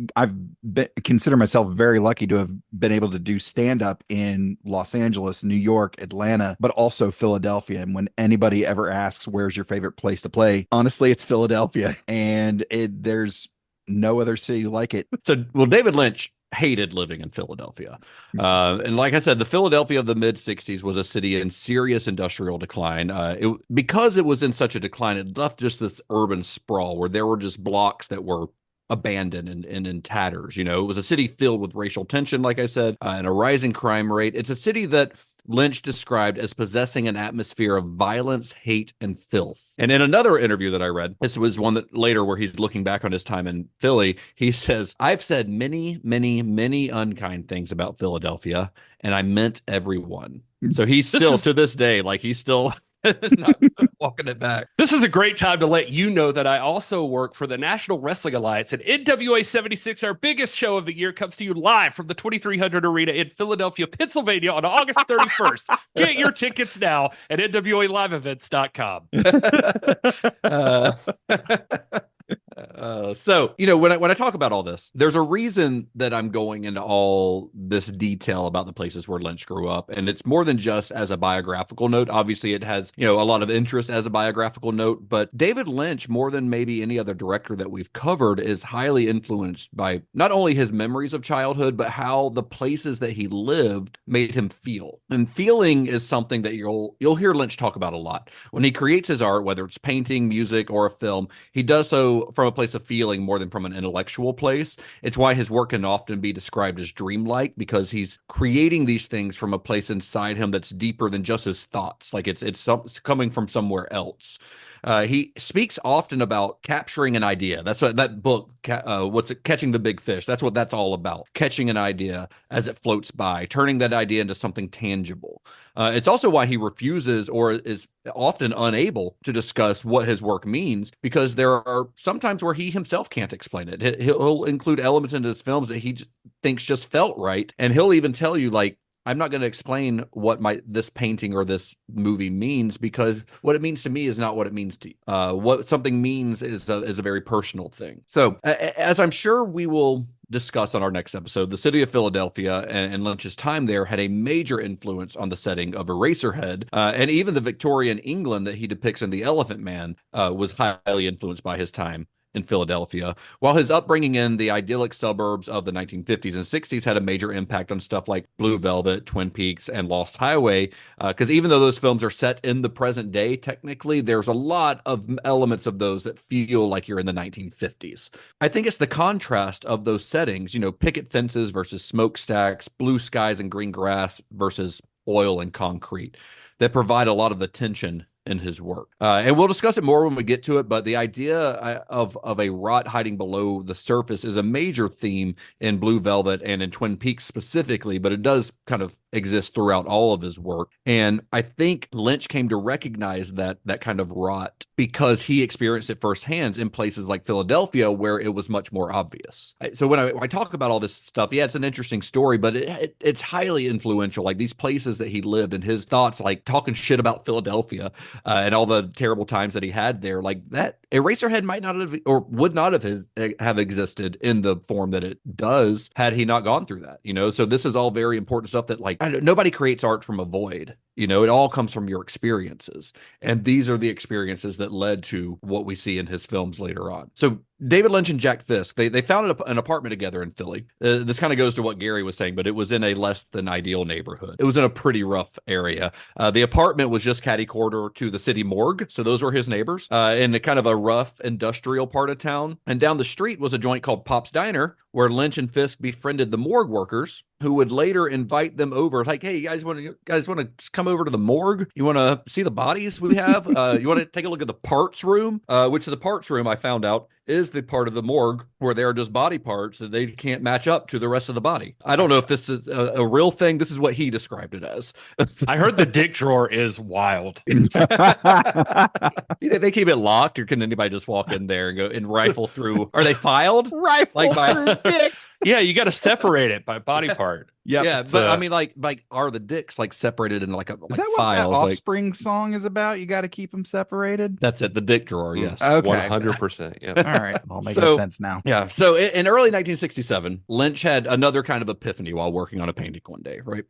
consider myself very lucky to have been able to do stand up in Los Angeles, New York, Atlanta, but also Philadelphia. And when anybody ever asks, where's your favorite place to play? Honestly, it's Philadelphia, and there's no other city like it. So, well, David Lynch hated living in Philadelphia. And like I said, the Philadelphia of the mid-60s was a city in serious industrial decline. Because it was in such a decline, it left just this urban sprawl where there were just blocks that were abandoned and in tatters. It was a city filled with racial tension, like I said, and a rising crime rate. It's a city that Lynch described as possessing an atmosphere of violence, hate, and filth. And in another interview that I read, this was one that later where he's looking back on his time in Philly, he says, I've said many, many, many unkind things about Philadelphia, and I meant every one. So he's still, to this day, he's still Not walking it back. This is a great time to let you know that I also work for the National Wrestling Alliance, and NWA 76, our biggest show of the year, comes to you live from the 2300 Arena in Philadelphia, Pennsylvania on August 31st. Get your tickets now at nwaliveevents.com. So, when I talk about all this, there's a reason that I'm going into all this detail about the places where Lynch grew up. And it's more than just as a biographical note. Obviously, it has, a lot of interest as a biographical note. But David Lynch, more than maybe any other director that we've covered, is highly influenced by not only his memories of childhood, but how the places that he lived made him feel. And feeling is something that you'll hear Lynch talk about a lot. When he creates his art, whether it's painting, music, or a film, he does so from a place of feeling more than from an intellectual place. It's why his work can often be described as dreamlike, because he's creating these things from a place inside him that's deeper than just his thoughts. Like it's coming from somewhere else. He speaks often about capturing an idea. That's what that book, Catching the Big Fish. That's what that's all about. Catching an idea as it floats by, turning that idea into something tangible. It's also why he refuses or is often unable to discuss what his work means, because there are sometimes where he himself can't explain it. He'll include elements into his films that he thinks just felt right. And he'll even tell you, like, I'm not going to explain what this painting or this movie means, because what it means to me is not what it means to you. What something means is a very personal thing. So as I'm sure we will discuss on our next episode, the city of Philadelphia and Lynch's time there had a major influence on the setting of Eraserhead, and even the Victorian England that he depicts in The Elephant Man was highly influenced by his time in Philadelphia, while his upbringing in the idyllic suburbs of the 1950s and 60s had a major impact on stuff like Blue Velvet, Twin Peaks, and Lost Highway, because even though those films are set in the present day, technically, there's a lot of elements of those that feel like you're in the 1950s. I think it's the contrast of those settings, picket fences versus smokestacks, blue skies and green grass versus oil and concrete, that provide a lot of the tension in his work. And we'll discuss it more when we get to it, but the idea of a rot hiding below the surface is a major theme in Blue Velvet and in Twin Peaks specifically, but it does kind of exist throughout all of his work. And I think Lynch came to recognize that kind of rot because he experienced it firsthand in places like Philadelphia, where it was much more obvious. So when I talk about all this stuff, yeah, it's an interesting story, but it's highly influential. Like these places that he lived and his thoughts, like talking shit about Philadelphia, and all the terrible times that he had there, like that Eraserhead might not have or would not have existed in the form that it does had he not gone through that, So this is all very important stuff that, like, nobody creates art from a void. It all comes from your experiences. And these are the experiences that led to what we see in his films later on. So David Lynch and Jack Fisk, they found an apartment together in Philly. This kind of goes to what Gary was saying, but it was in a less than ideal neighborhood. It was in a pretty rough area. The apartment was just catty corner to the city morgue. So those were his neighbors in a kind of a rough industrial part of town. And down the street was a joint called Pop's Diner, where Lynch and Fisk befriended the morgue workers, who would later invite them over. Like, hey, you guys want to come over to the morgue? You want to see the bodies we have? You want to take a look at the parts room? Which the parts room, I found out, is the part of the morgue where there are just body parts that they can't match up to the rest of the body. I don't know if this is a real thing. This is what he described it as. I heard the dick drawer is wild. They keep it locked, or can anybody just walk in there and go and rifle through? Are they filed? Rifle through dicks. Yeah, you got to separate it by body part. Yep. Yeah, but I mean, like, are the dicks like separated in like Is that what files? that Offspring song is about? You got to keep them separated. That's it. The dick drawer. Yes. Okay. 100%. Yeah. All right. All making sense now. Yeah. So in early 1967, Lynch had another kind of epiphany while working on a painting one day, right?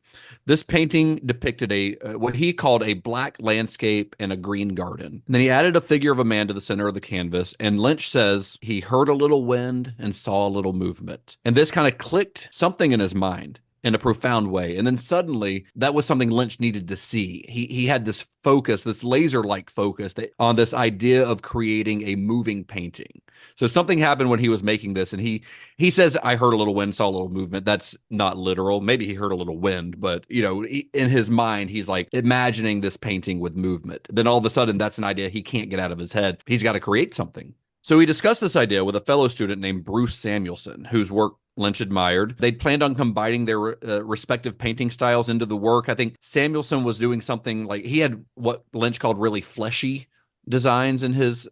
This painting depicted what he called a black landscape and a green garden. And then he added a figure of a man to the center of the canvas. And Lynch says he heard a little wind and saw a little movement. And this kind of clicked something in his mind in a profound way. And then suddenly that was something Lynch needed to see. He had this focus, this laser-like focus on this idea of creating a moving painting. So something happened when he was making this, and he says, I heard a little wind, saw a little movement. That's not literal. Maybe he heard a little wind, but in his mind, he's like imagining this painting with movement. Then all of a sudden, that's an idea he can't get out of his head. He's got to create something. So he discussed this idea with a fellow student named Bruce Samuelson, whose work Lynch admired. They'd planned on combining their respective painting styles into the work. I think Samuelson was doing something like he had what Lynch called really fleshy designs in his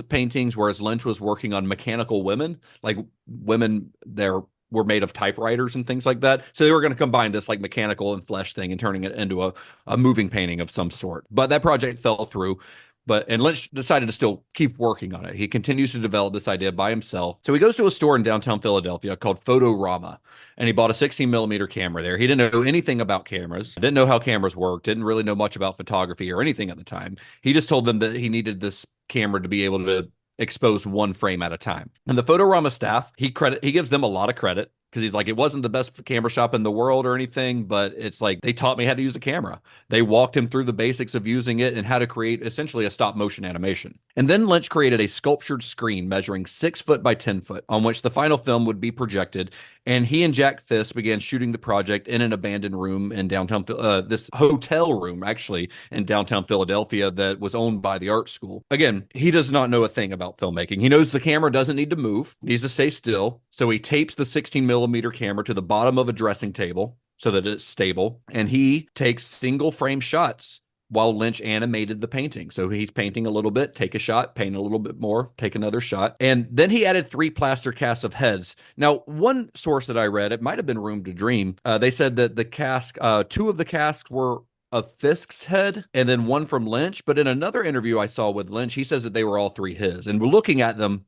paintings, whereas Lynch was working on mechanical women, like women there were made of typewriters and things like that. So they were going to combine this like mechanical and flesh thing and turning it into a moving painting of some sort. But that project fell through. And Lynch decided to still keep working on it. He continues to develop this idea by himself. So he goes to a store in downtown Philadelphia called Photorama, and he bought a 16 millimeter camera there. He didn't know anything about cameras, didn't know how cameras worked, didn't really know much about photography or anything at the time. He just told them that he needed this camera to be able to expose one frame at a time. And the Photorama staff, he gives them a lot of credit, because he's like, it wasn't the best camera shop in the world or anything, but it's like they taught me how to use a camera. They walked him through the basics of using it and how to create essentially a stop motion animation. And then Lynch created a sculptured screen measuring 6 foot by 10 foot on which the final film would be projected. And he and Jack Fisk began shooting the project in an abandoned room in downtown, this hotel room, actually, in downtown Philadelphia that was owned by the art school. Again, he does not know a thing about filmmaking. He knows the camera doesn't need to move, needs to stay still. So he tapes the 16 millimeter camera to the bottom of a dressing table so that it's stable. And he takes single frame shots while Lynch animated the painting. So he's painting a little bit, take a shot, paint a little bit more, take another shot. And then he added 3 plaster casts of heads. Now, one source that I read, it might have been Room to Dream. They said that the cask, 2 of the casks were of Fisk's head and then 1 from Lynch. But in another interview I saw with Lynch, he says that they were all 3 his. And we're looking at them,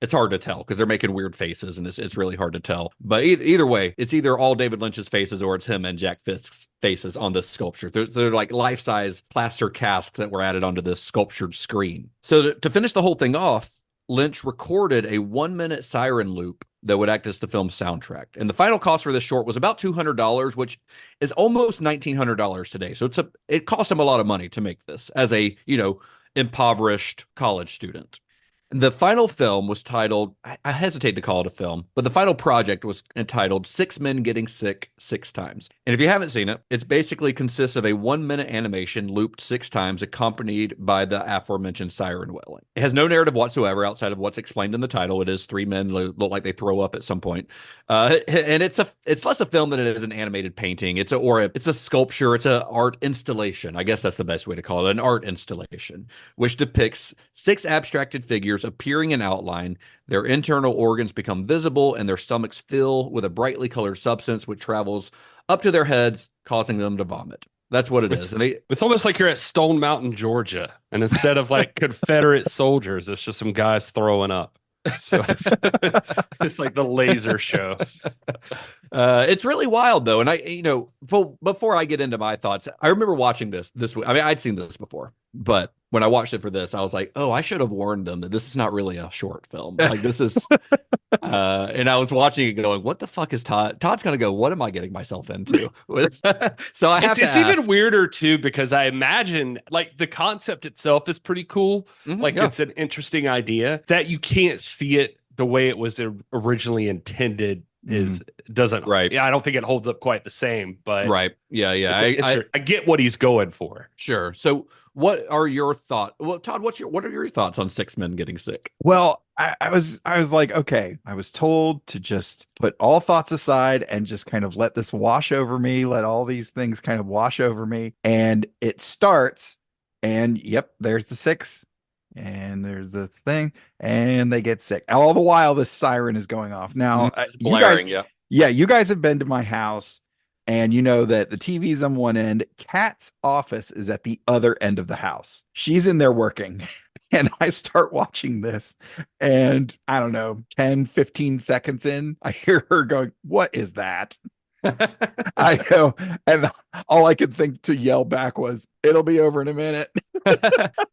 it's hard to tell because they're making weird faces and it's really hard to tell. But either way, it's either all David Lynch's faces or it's him and Jack Fisk's faces on this sculpture. They're like life-size plaster casts that were added onto this sculptured screen. So to finish the whole thing off, Lynch recorded a 1-minute siren loop that would act as the film's soundtrack. And the final cost for this short was about $200, which is almost $1,900 today. So it cost him a lot of money to make this as a, impoverished college student. The final film was titled, I hesitate to call it a film, but the final project was entitled 6 Men Getting Sick 6 Times. And if you haven't seen it, it basically consists of a 1-minute animation looped 6 times accompanied by the aforementioned siren wailing. It has no narrative whatsoever outside of what's explained in the title. It is 3 men look like they throw up at some point. And it's less a film than it is an animated painting. It's a sculpture. It's an art installation. I guess that's the best way to call it, an art installation, which depicts 6 abstracted figures appearing in outline. Their internal organs become visible and their stomachs fill with a brightly colored substance which travels up to their heads, causing them to vomit. That's what it is. And it's almost like you're at Stone Mountain, Georgia, and instead of like Confederate soldiers, it's just some guys throwing up. So it's like the laser show. It's really wild though. And before I get into my thoughts, I remember watching this week. I mean, I'd seen this before, but when I watched it for this, I was like, oh, I should have warned them that this is not really a short film. Like this is, and I was watching it going, what the fuck is Todd? Todd's going to go, what am I getting myself into? So I have to ask. It's even weirder too, because I imagine like the concept itself is pretty cool. It's an interesting idea that you can't see it the way it was originally intended. Doesn't right. Yeah, I don't think it holds up quite the same, but right. Yeah. I get what he's going for. Sure. So what are your thoughts? Well, Todd, what are your thoughts on 6 Men Getting Sick? Well, I was like, okay, I was told to just put all thoughts aside and just kind of let this wash over me, let all these things kind of wash over me. And it starts, and yep, there's the 6. And there's the thing, and they get sick. All the while, this siren is going off. Now, it's blaring, you guys have been to my house, and you know that the TV's on one end. Kat's office is at the other end of the house. She's in there working, and I start watching this, and I don't know, 10, 15 seconds in, I hear her going, "What is that?" I know, and all I could think to yell back was, "It'll be over in a minute."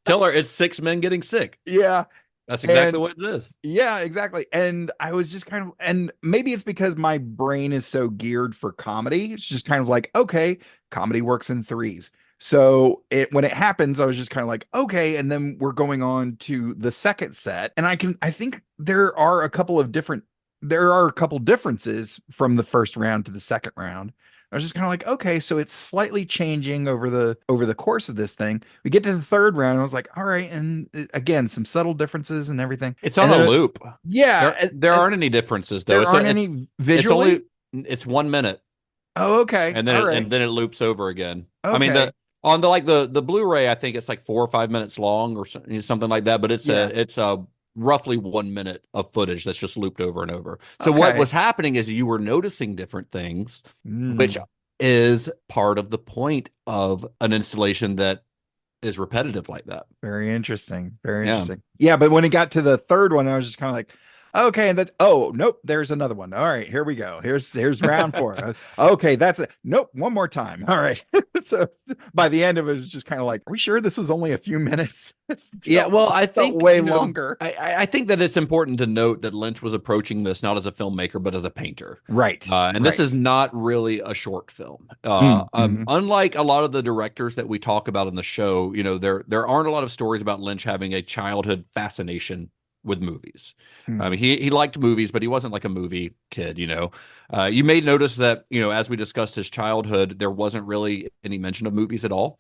Tell her it's 6 men getting sick. Yeah, that's exactly what it is. Yeah, exactly. And I was just kind of, and maybe it's because my brain is so geared for comedy. It's just kind of like, okay, comedy works in 3s. So when it happens, I was just kind of like, okay. And then we're going on to the second set, and I think there are a couple differences from the first round to the second round. I was just kind of like, okay, so it's slightly changing over the course of this thing. We get to the third round, and I was like, all right, and again, some subtle differences and everything. It's on and a loop. Yeah, There aren't any differences though. There aren't any visually. It's 1 minute. Oh, okay. And then it loops over again. Okay. I mean, the Blu-ray, I think it's like 4 or 5 minutes long or something like that. But it's roughly 1 minute of footage that's just looped over and over. So what was happening is you were noticing different things, which is part of the point of an installation that is repetitive like that. Very interesting. Very interesting. Yeah, but when it got to the third one, I was just kind of like, okay, and that's nope, there's another one. All right, here we go. Here's round 4. Okay, that's it. Nope, one more time. All right. So by the end of it was just kind of like, are we sure this was only a few minutes? Yeah, well, I think way longer. I think that it's important to note that Lynch was approaching this not as a filmmaker but as a painter. Right. And this is not really a short film. Unlike a lot of the directors that we talk about in the show, there aren't a lot of stories about Lynch having a childhood fascination with movies. I mean, he liked movies, but he wasn't like a movie kid, You may notice that, as we discussed his childhood, there wasn't really any mention of movies at all.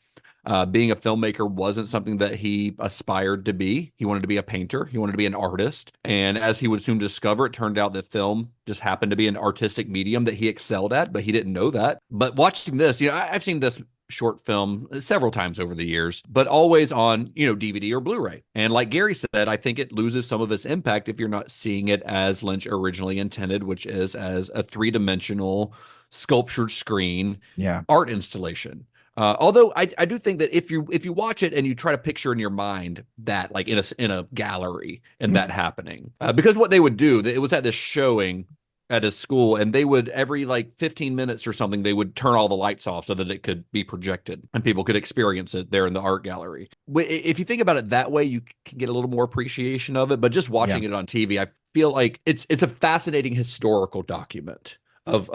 Being a filmmaker wasn't something that he aspired to be. He wanted to be a painter. He wanted to be an artist. And as he would soon discover, it turned out that film just happened to be an artistic medium that he excelled at, but he didn't know that. But watching this, I've seen this short film several times over the years, but always on, DVD or Blu-ray. And like Gary said, I think it loses some of its impact if you're not seeing it as Lynch originally intended, which is as a 3-dimensional sculptured screen art installation. Although I do think that if you watch it and you try to picture in your mind that like in a gallery and that happening, because what they would do, it was at this showing at his school, and they would every like 15 minutes or something, they would turn all the lights off so that it could be projected and people could experience it there in the art gallery. If you think about it that way, you can get a little more appreciation of it. But just watching it on TV, I feel like it's a fascinating historical document of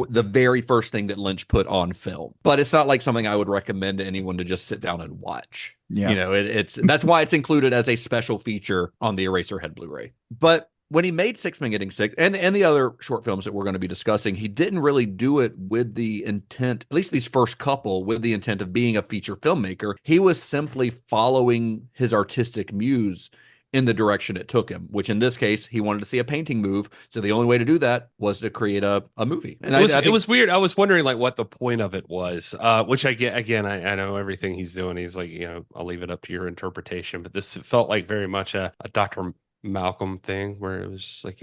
the very first thing that Lynch put on film. But it's not like something I would recommend to anyone to just sit down and watch. It's that's why it's included as a special feature on the Eraserhead Blu-ray. But when he made Six Men Getting Sick and the other short films that we're going to be discussing, he didn't really do it with the intent, at least these first couple, with the intent of being a feature filmmaker. He was simply following his artistic muse in the direction it took him, which in this case, he wanted to see a painting move. So the only way to do that was to create a movie. And it was weird. I was wondering like what the point of it was, which I get, again, I know everything he's doing. He's like, I'll leave it up to your interpretation, but this felt like very much a Dr. Malcolm thing where it was just like,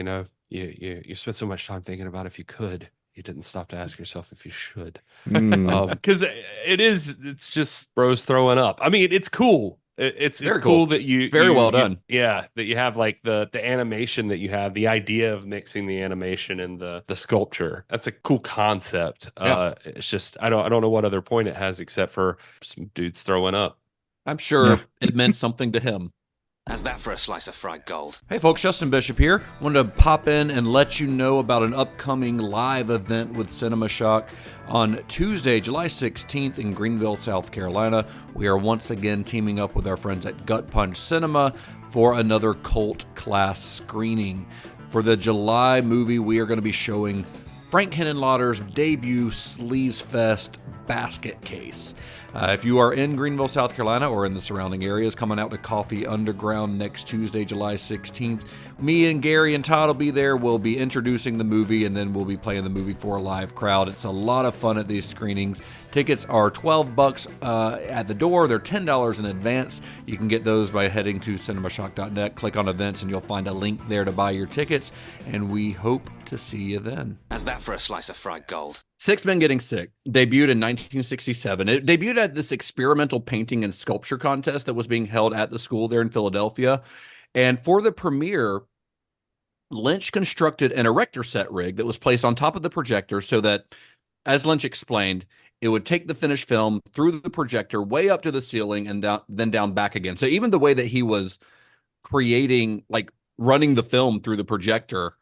you spent so much time thinking about if you could, you didn't stop to ask yourself if you should. Because it's just bros throwing up. I mean, it's cool. It's cool that very well done. That you have like the animation that you have, the idea of mixing the animation and the sculpture. That's a cool concept. It's just I don't know what other point it has except for some dudes throwing up. I'm sure it meant something to him. How's that for a slice of fried gold? Hey folks, Justin Bishop here. Wanted to pop in and let you know about an upcoming live event with Cinema Shock on Tuesday, July 16th in Greenville, South Carolina. We are once again teaming up with our friends at Gut Punch Cinema for another cult class screening. For the July movie, we are going to be showing Frank Henenlotter's debut Sleaze Fest Basket Case. If you are in Greenville, South Carolina, or in the surrounding areas, coming out to Coffee Underground next Tuesday, July 16th. Me and Gary and Todd will be there. We'll be introducing the movie, and then we'll be playing the movie for a live crowd. It's a lot of fun at these screenings. Tickets are $12 at the door. They're $10 in advance. You can get those by heading to cinemashock.net. Click on events, and you'll find a link there to buy your tickets. And we hope to see you then. How's that for a slice of fried gold? Six Men Getting Sick debuted in 1967. It debuted at this experimental painting and sculpture contest that was being held at the school there in Philadelphia. And for the premiere, Lynch constructed an erector set rig that was placed on top of the projector so that, as Lynch explained, it would take the finished film through the projector way up to the ceiling and then down back again. So even the way that he was creating, like running the film through the projector,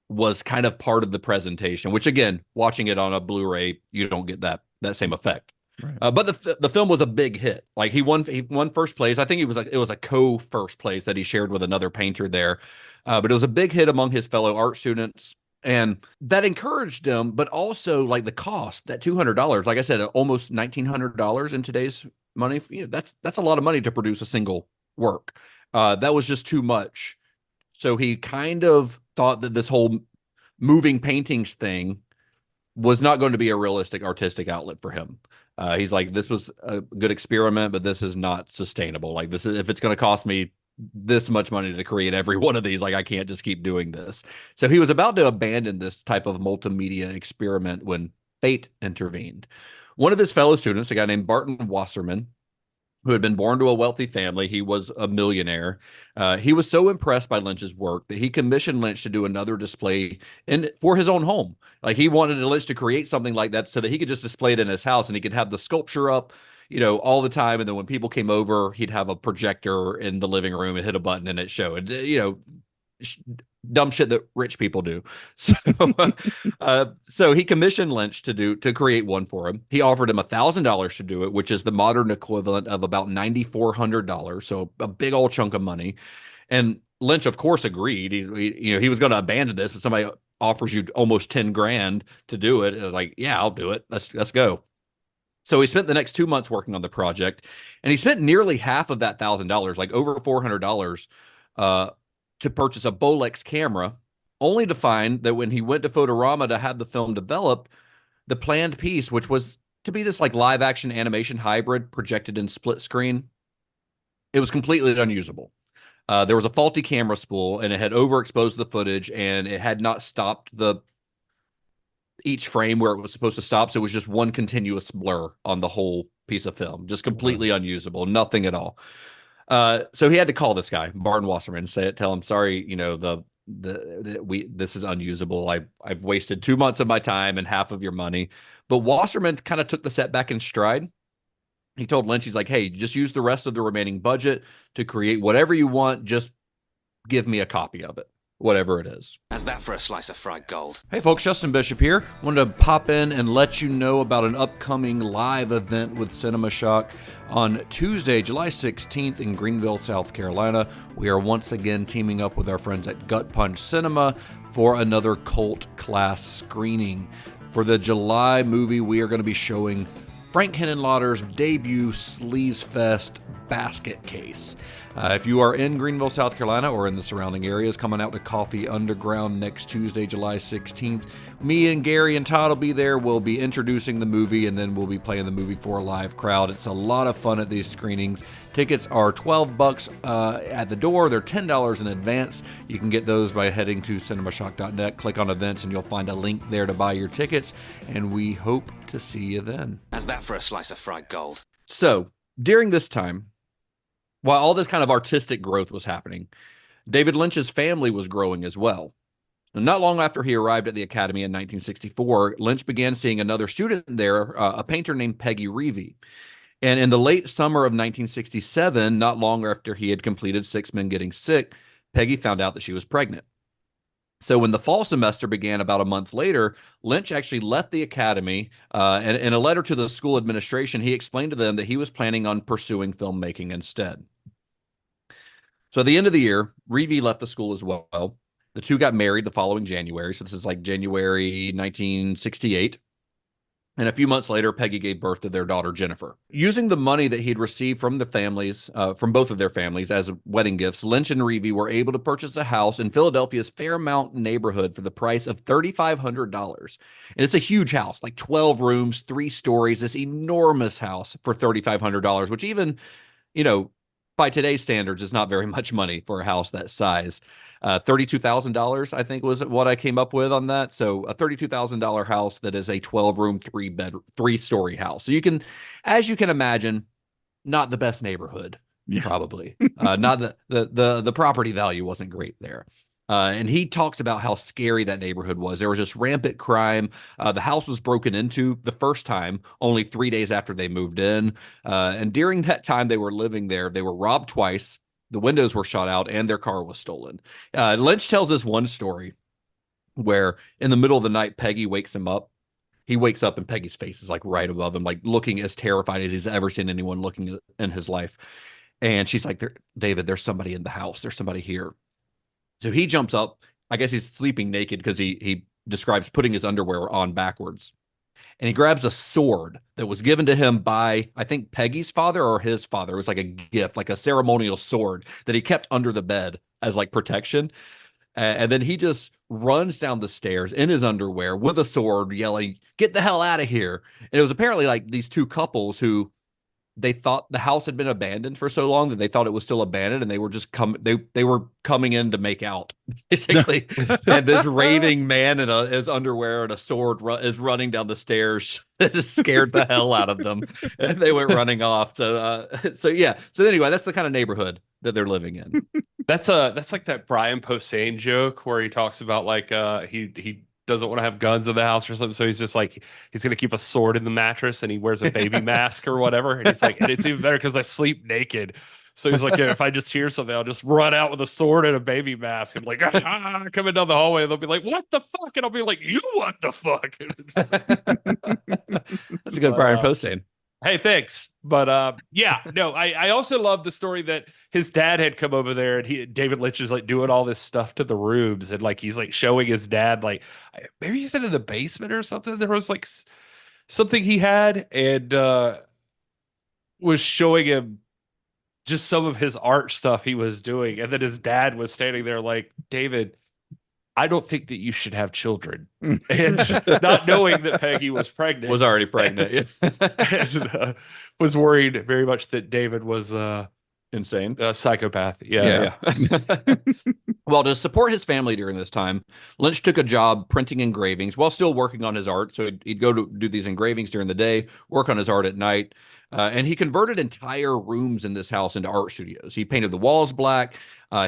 was kind of part of the presentation, which again, watching it on a Blu-ray, you don't get that same effect. Right. But the film was a big hit. Like he won first place. I think it was a co-first place that he shared with another painter there. But it was a big hit among his fellow art students. And that encouraged him, but also like the cost, that $200, like I said, almost $1,900 in today's money. That's a lot of money to produce a single work. That was just too much. So he kind of thought that this whole moving paintings thing was not going to be a realistic artistic outlet for him. He's like, this was a good experiment, but this is not sustainable. Like, this is, if it's going to cost me this much money to create every one of these, like, I can't just keep doing this. So he was about to abandon this type of multimedia experiment when fate intervened. One of his fellow students, a guy named Barton Wasserman, who had been born to a wealthy family, he was a millionaire. He was so impressed by Lynch's work that he commissioned Lynch to do another display for his own home. Like, he wanted Lynch to create something like that so that he could just display it in his house and he could have the sculpture up, all the time. And then when people came over, he'd have a projector in the living room and hit a button and it showed, dumb shit that rich people do. So, so he commissioned Lynch to create one for him. He offered him $1,000 to do it, which is the modern equivalent of about $9,400. So a big old chunk of money. And Lynch, of course, agreed. He was going to abandon this. If somebody offers you almost 10 grand to do it, it was like, yeah, I'll do it. Let's go. So he spent the next 2 months working on the project, and he spent nearly half of that $1,000, like over $400, to purchase a Bolex camera, only to find that when he went to Fotorama to have the film developed, the planned piece, which was to be this like live action animation hybrid projected in split screen, it was completely unusable. There was a faulty camera spool, and it had overexposed the footage, and it had not stopped each frame where it was supposed to stop. So it was just one continuous blur on the whole piece of film, just completely unusable, nothing at all. So he had to call this guy, Barton Wasserman, and tell him, sorry, this is unusable. I've wasted 2 months of my time and half of your money. But Wasserman kind of took the setback in stride. He told Lynch, he's like, hey, just use the rest of the remaining budget to create whatever you want. Just give me a copy of it, whatever it is. How's that for a slice of fried gold? Hey folks, Justin Bishop here. Wanted to pop in and let you know about an upcoming live event with Cinema Shock on Tuesday, July 16th in Greenville, South Carolina. We are once again teaming up with our friends at Gut Punch Cinema for another cult class screening. For the July movie, we are going to be showing Frank Henenlotter's debut Sleaze Fest Basket Case. If you are in Greenville, South Carolina, or in the surrounding areas, coming out to Coffee Underground next Tuesday, July 16th, me and Gary and Todd will be there. We'll be introducing the movie, and then we'll be playing the movie for a live crowd. It's a lot of fun at these screenings. Tickets are $12 at the door. They're $10 in advance. You can get those by heading to cinemashock.net. Click on events, and you'll find a link there to buy your tickets, and we hope to see you then. How's that for a slice of fried gold? So, during this time, while all this kind of artistic growth was happening, David Lynch's family was growing as well. And not long after he arrived at the Academy in 1964, Lynch began seeing another student there, a painter named Peggy Reevey. And in the late summer of 1967, not long after he had completed Six Men Getting Sick, Peggy found out that she was pregnant. So when the fall semester began about a month later, Lynch actually left the academy, and in a letter to the school administration, he explained to them that he was planning on pursuing filmmaking instead. So at the end of the year, Reevey left the school as well. The two got married the following January, so this is like January 1968. And a few months later, Peggy gave birth to their daughter, Jennifer. Using the money that he'd received from the families, from both of their families as wedding gifts, Lynch and Reevey were able to purchase a house in Philadelphia's Fairmount neighborhood for the price of $3,500. And it's a huge house, like 12 rooms, 3 stories, this enormous house for $3,500, which even, by today's standards, is not very much money for a house that size. $32,000, I think, was what I came up with on that. So a $32,000 house that is a 12-room, 3-story house. So as you can imagine, not the best neighborhood, probably. Not the property value wasn't great there. And he talks about how scary that neighborhood was. There was just rampant crime. The house was broken into the first time, only 3 days after they moved in. And during that time they were living there, they were robbed twice. The windows were shot out and their car was stolen. Lynch tells this one story where in the middle of the night, Peggy wakes him up. He wakes up and Peggy's face is like right above him, like looking as terrified as he's ever seen anyone looking in his life. And she's like, David, there's somebody in the house. There's somebody here. So he jumps up. I guess he's sleeping naked because he describes putting his underwear on backwards. And he grabs a sword that was given to him by, I think, Peggy's father or his father. It was like a gift, like a ceremonial sword that he kept under the bed as like protection. And then he just runs down the stairs in his underwear with a sword, yelling, "Get the hell out of here." And it was apparently like these two couples who they thought the house had been abandoned for so long that they thought it was still abandoned, and they were just they were coming in to make out, basically. And this raving man in his underwear and a sword is running down the stairs. It just scared the hell out of them, and they went running off. So yeah. So anyway, that's the kind of neighborhood that they're living in. That's like that Brian Posehn joke where he talks about like he doesn't want to have guns in the house or something, so he's just like he's gonna keep a sword in the mattress and he wears a baby mask or whatever, and he's like, and it's even better because I sleep naked. So he's like, yeah, if I just hear something, I'll just run out with a sword and a baby mask. I'm like, coming down the hallway, and they'll be like, "What the fuck?" And I'll be like, "You what the fuck?" That's a good Brian Posehn. Hey, thanks. But yeah, no, I also love the story that his dad had come over there and David Lynch is like doing all this stuff to the rooms, and like he's like showing his dad, like maybe he said in the basement or something. There was like something he had, and was showing him just some of his art stuff he was doing. And then his dad was standing there like, "David, I don't think that you should have children." And not knowing that Peggy was pregnant. Was already pregnant. And, was worried very much that David was insane. A psychopath. Yeah. Well, to support his family during this time, Lynch took a job printing engravings while still working on his art. So he'd go to do these engravings during the day, work on his art at night. And he converted entire rooms in this house into art studios. He painted the walls black.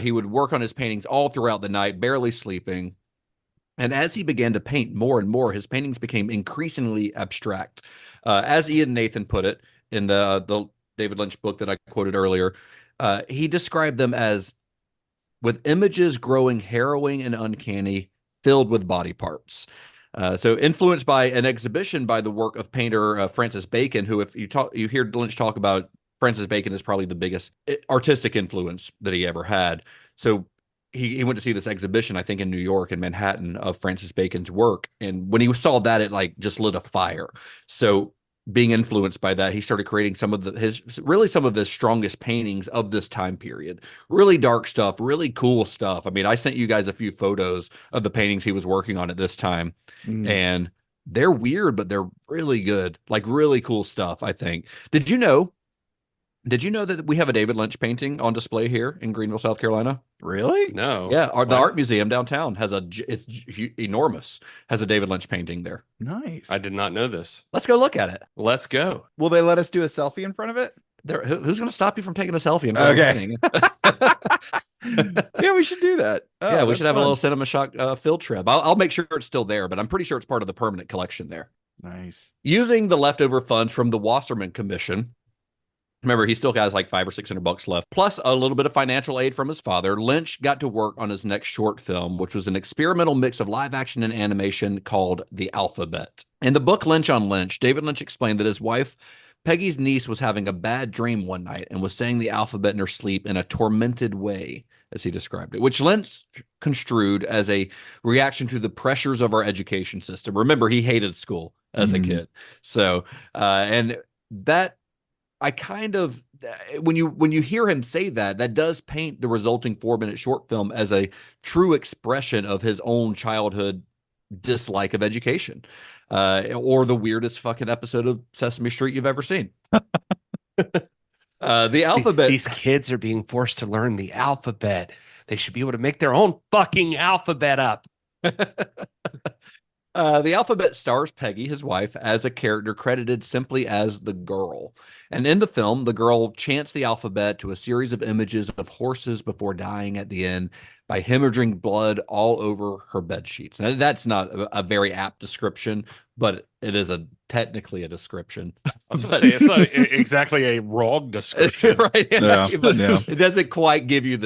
He would work on his paintings all throughout the night, barely sleeping. And as he began to paint more and more, his paintings became increasingly abstract. As Ian Nathan put it in the David Lynch book that I quoted earlier, he described them as with images growing harrowing and uncanny, filled with body parts. So influenced by an exhibition by the work of painter Francis Bacon, who, if you hear Lynch talk about, Francis Bacon is probably the biggest artistic influence that he ever had. So he went to see this exhibition, I think in New York, in Manhattan, of Francis Bacon's work. And when he saw that, it like just lit a fire. So being influenced by that, he started creating some of the strongest paintings of this time period. Really dark stuff, really cool stuff. I mean, I sent you guys a few photos of the paintings he was working on at this time, and they're weird, but they're really good, like really cool stuff, I think. Did you know that we have a David Lynch painting on display here in Greenville, South Carolina? Really? No. Yeah, the art museum downtown it's enormous. Has a David Lynch painting there. Nice. I did not know this. Let's go look at it. Let's go. Will they let us do a selfie in front of it? Who's going to stop you from taking a selfie in front of the painting? Yeah, we should do that. Oh, yeah, we should have fun. a little Cinema Shock field trip. I'll make sure it's still there, but I'm pretty sure it's part of the permanent collection there. Nice. Using the leftover funds from the Wasserman Commission. Remember, he still has like $500 or $600 left, plus a little bit of financial aid from his father. Lynch got to work on his next short film, which was an experimental mix of live action and animation called The Alphabet. In the book Lynch on Lynch, David Lynch explained that his wife, Peggy's niece, was having a bad dream one night and was saying the alphabet in her sleep in a tormented way, as he described it, which Lynch construed as a reaction to the pressures of our education system. Remember, he hated school as a kid. So, and that, I kind of, when you hear him say that, that does paint the resulting 4-minute short film as a true expression of his own childhood dislike of education, or the weirdest fucking episode of Sesame Street you've ever seen. The alphabet. These kids are being forced to learn the alphabet. They should be able to make their own fucking alphabet up. The alphabet stars Peggy, his wife, as a character credited simply as the girl. And in the film, the girl chants the alphabet to a series of images of horses before dying at the end by hemorrhaging blood all over her bed sheets. Now, that's not a very apt description, but it is technically a description. I was going to say, it's not exactly a wrong description. Right? Yeah. But it doesn't quite give you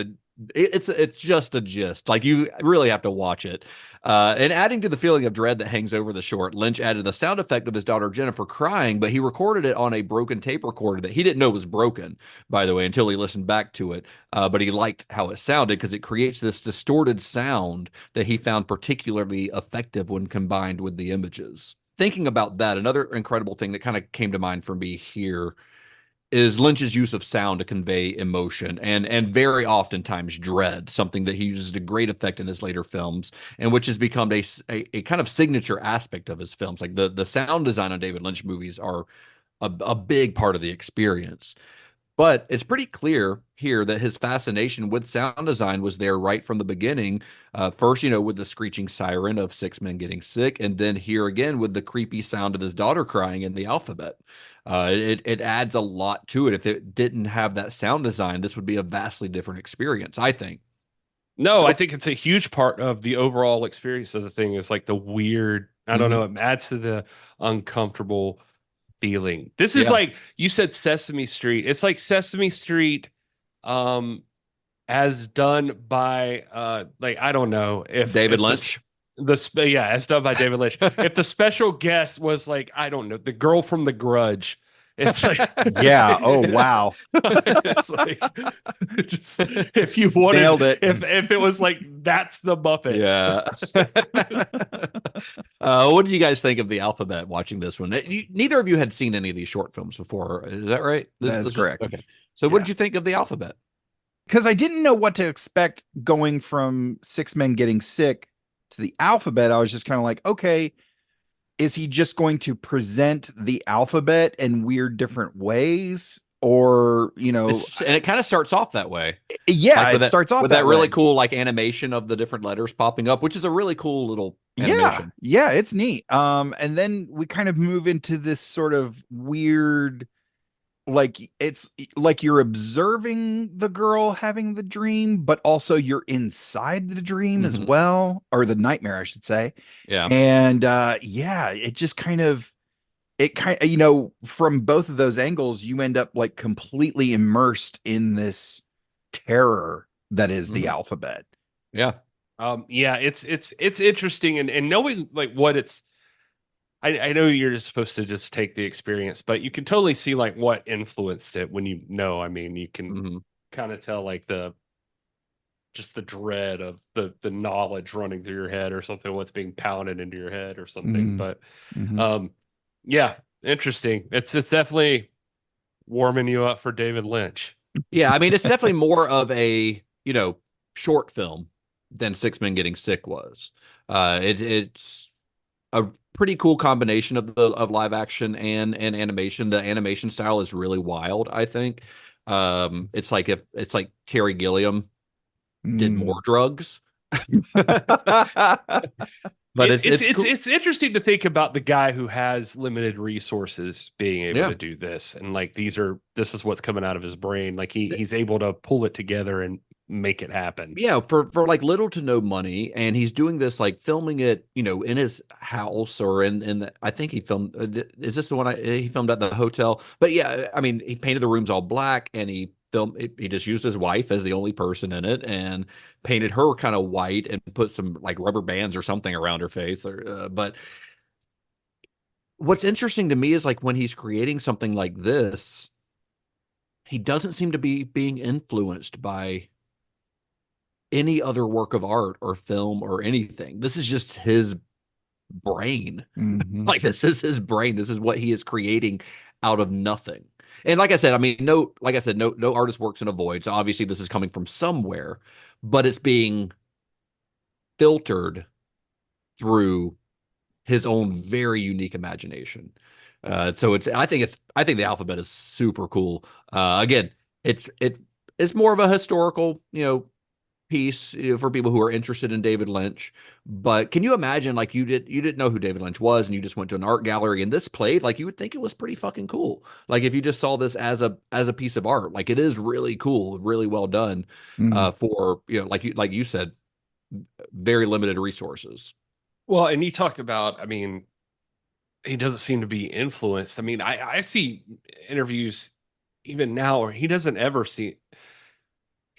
It's just a gist. Like, you really have to watch it. And adding to the feeling of dread that hangs over the short, Lynch added the sound effect of his daughter Jennifer crying, but he recorded it on a broken tape recorder that he didn't know was broken, by the way, until he listened back to it. But he liked how it sounded because it creates this distorted sound that he found particularly effective when combined with the images. Thinking about that, another incredible thing that kind of came to mind for me here is Lynch's use of sound to convey emotion and very oftentimes dread, something that he uses to great effect in his later films, and which has become a kind of signature aspect of his films. Like the sound design on David Lynch movies are a big part of the experience. But it's pretty clear here that his fascination with sound design was there right from the beginning. First, with the screeching siren of six men getting sick, and then here again with the creepy sound of his daughter crying in the alphabet. It adds a lot to it. If it didn't have that sound design, this would be a vastly different experience, I think. No, I think it's a huge part of the overall experience of the thing is like the weird, I don't know, it adds to the uncomfortable feeling. This is like, you said Sesame Street. It's like Sesame Street as done by like, I don't know if David Lynch. As done by David Lynch. If the special guest was like, I don't know, the girl from The Grudge. It's like, yeah. Oh, wow. It's like, just, if you wanted, Nailed it. If it was like, that's the Muppet. Yeah. What did you guys think of the alphabet watching this one? Neither of you had seen any of these short films before. Is that right? That is correct. Okay. So what did you think of the alphabet? Because I didn't know what to expect going from six men getting sick to the alphabet. I was just kind of like, okay, is he just going to present the alphabet in weird different ways? Or, and it kind of starts off that way. Yeah, like it starts off with that really cool like animation of the different letters popping up, which is a really cool little animation. Yeah, it's neat. And then we kind of move into this sort of weird, like it's like you're observing the girl having the dream, but also you're inside the dream as well, or the nightmare, I should say. Yeah. And it just kind of from both of those angles, you end up like completely immersed in this terror that is the alphabet. Yeah. It's interesting and knowing like what it's, I know you're just supposed to just take the experience, but you can totally see like what influenced it when I mean, you can kind of tell like the dread of the knowledge running through your head or something, what's being pounded into your head or something. But yeah, interesting. It's definitely warming you up for David Lynch. Yeah, I mean, it's definitely more of a, short film than Six Men Getting Sick was. It's a pretty cool combination of live action and animation. The animation style is really wild, I think. It's like Terry Gilliam did more drugs. But it's cool. It's interesting to think about the guy who has limited resources being able to do this, and like this is what's coming out of his brain. Like he's able to pull it together and make it happen. Yeah, for like little to no money, and he's doing this like filming it, in his house or I think he filmed. Is this the one he filmed at the hotel? But yeah, I mean, he painted the rooms all black, and he just used his wife as the only person in it and painted her kind of white and put some like rubber bands or something around her face. But what's interesting to me is like when he's creating something like this, he doesn't seem to be being influenced by any other work of art or film or anything. This is just his brain. Like this is his brain. This is what he is creating out of nothing. And like I said, I mean, no artist works in a void. So obviously this is coming from somewhere, but it's being filtered through his own very unique imagination. So I think the alphabet is super cool. Again, it's more of a historical, piece for people who are interested in David Lynch. But can you imagine, like you didn't know who David Lynch was, and you just went to an art gallery and this played, like you would think it was pretty fucking cool. Like if you just saw this as a piece of art, like it is really cool, really well done for like you said, very limited resources. Well, and you talk about, I mean, he doesn't seem to be influenced. I mean, I see interviews even now where he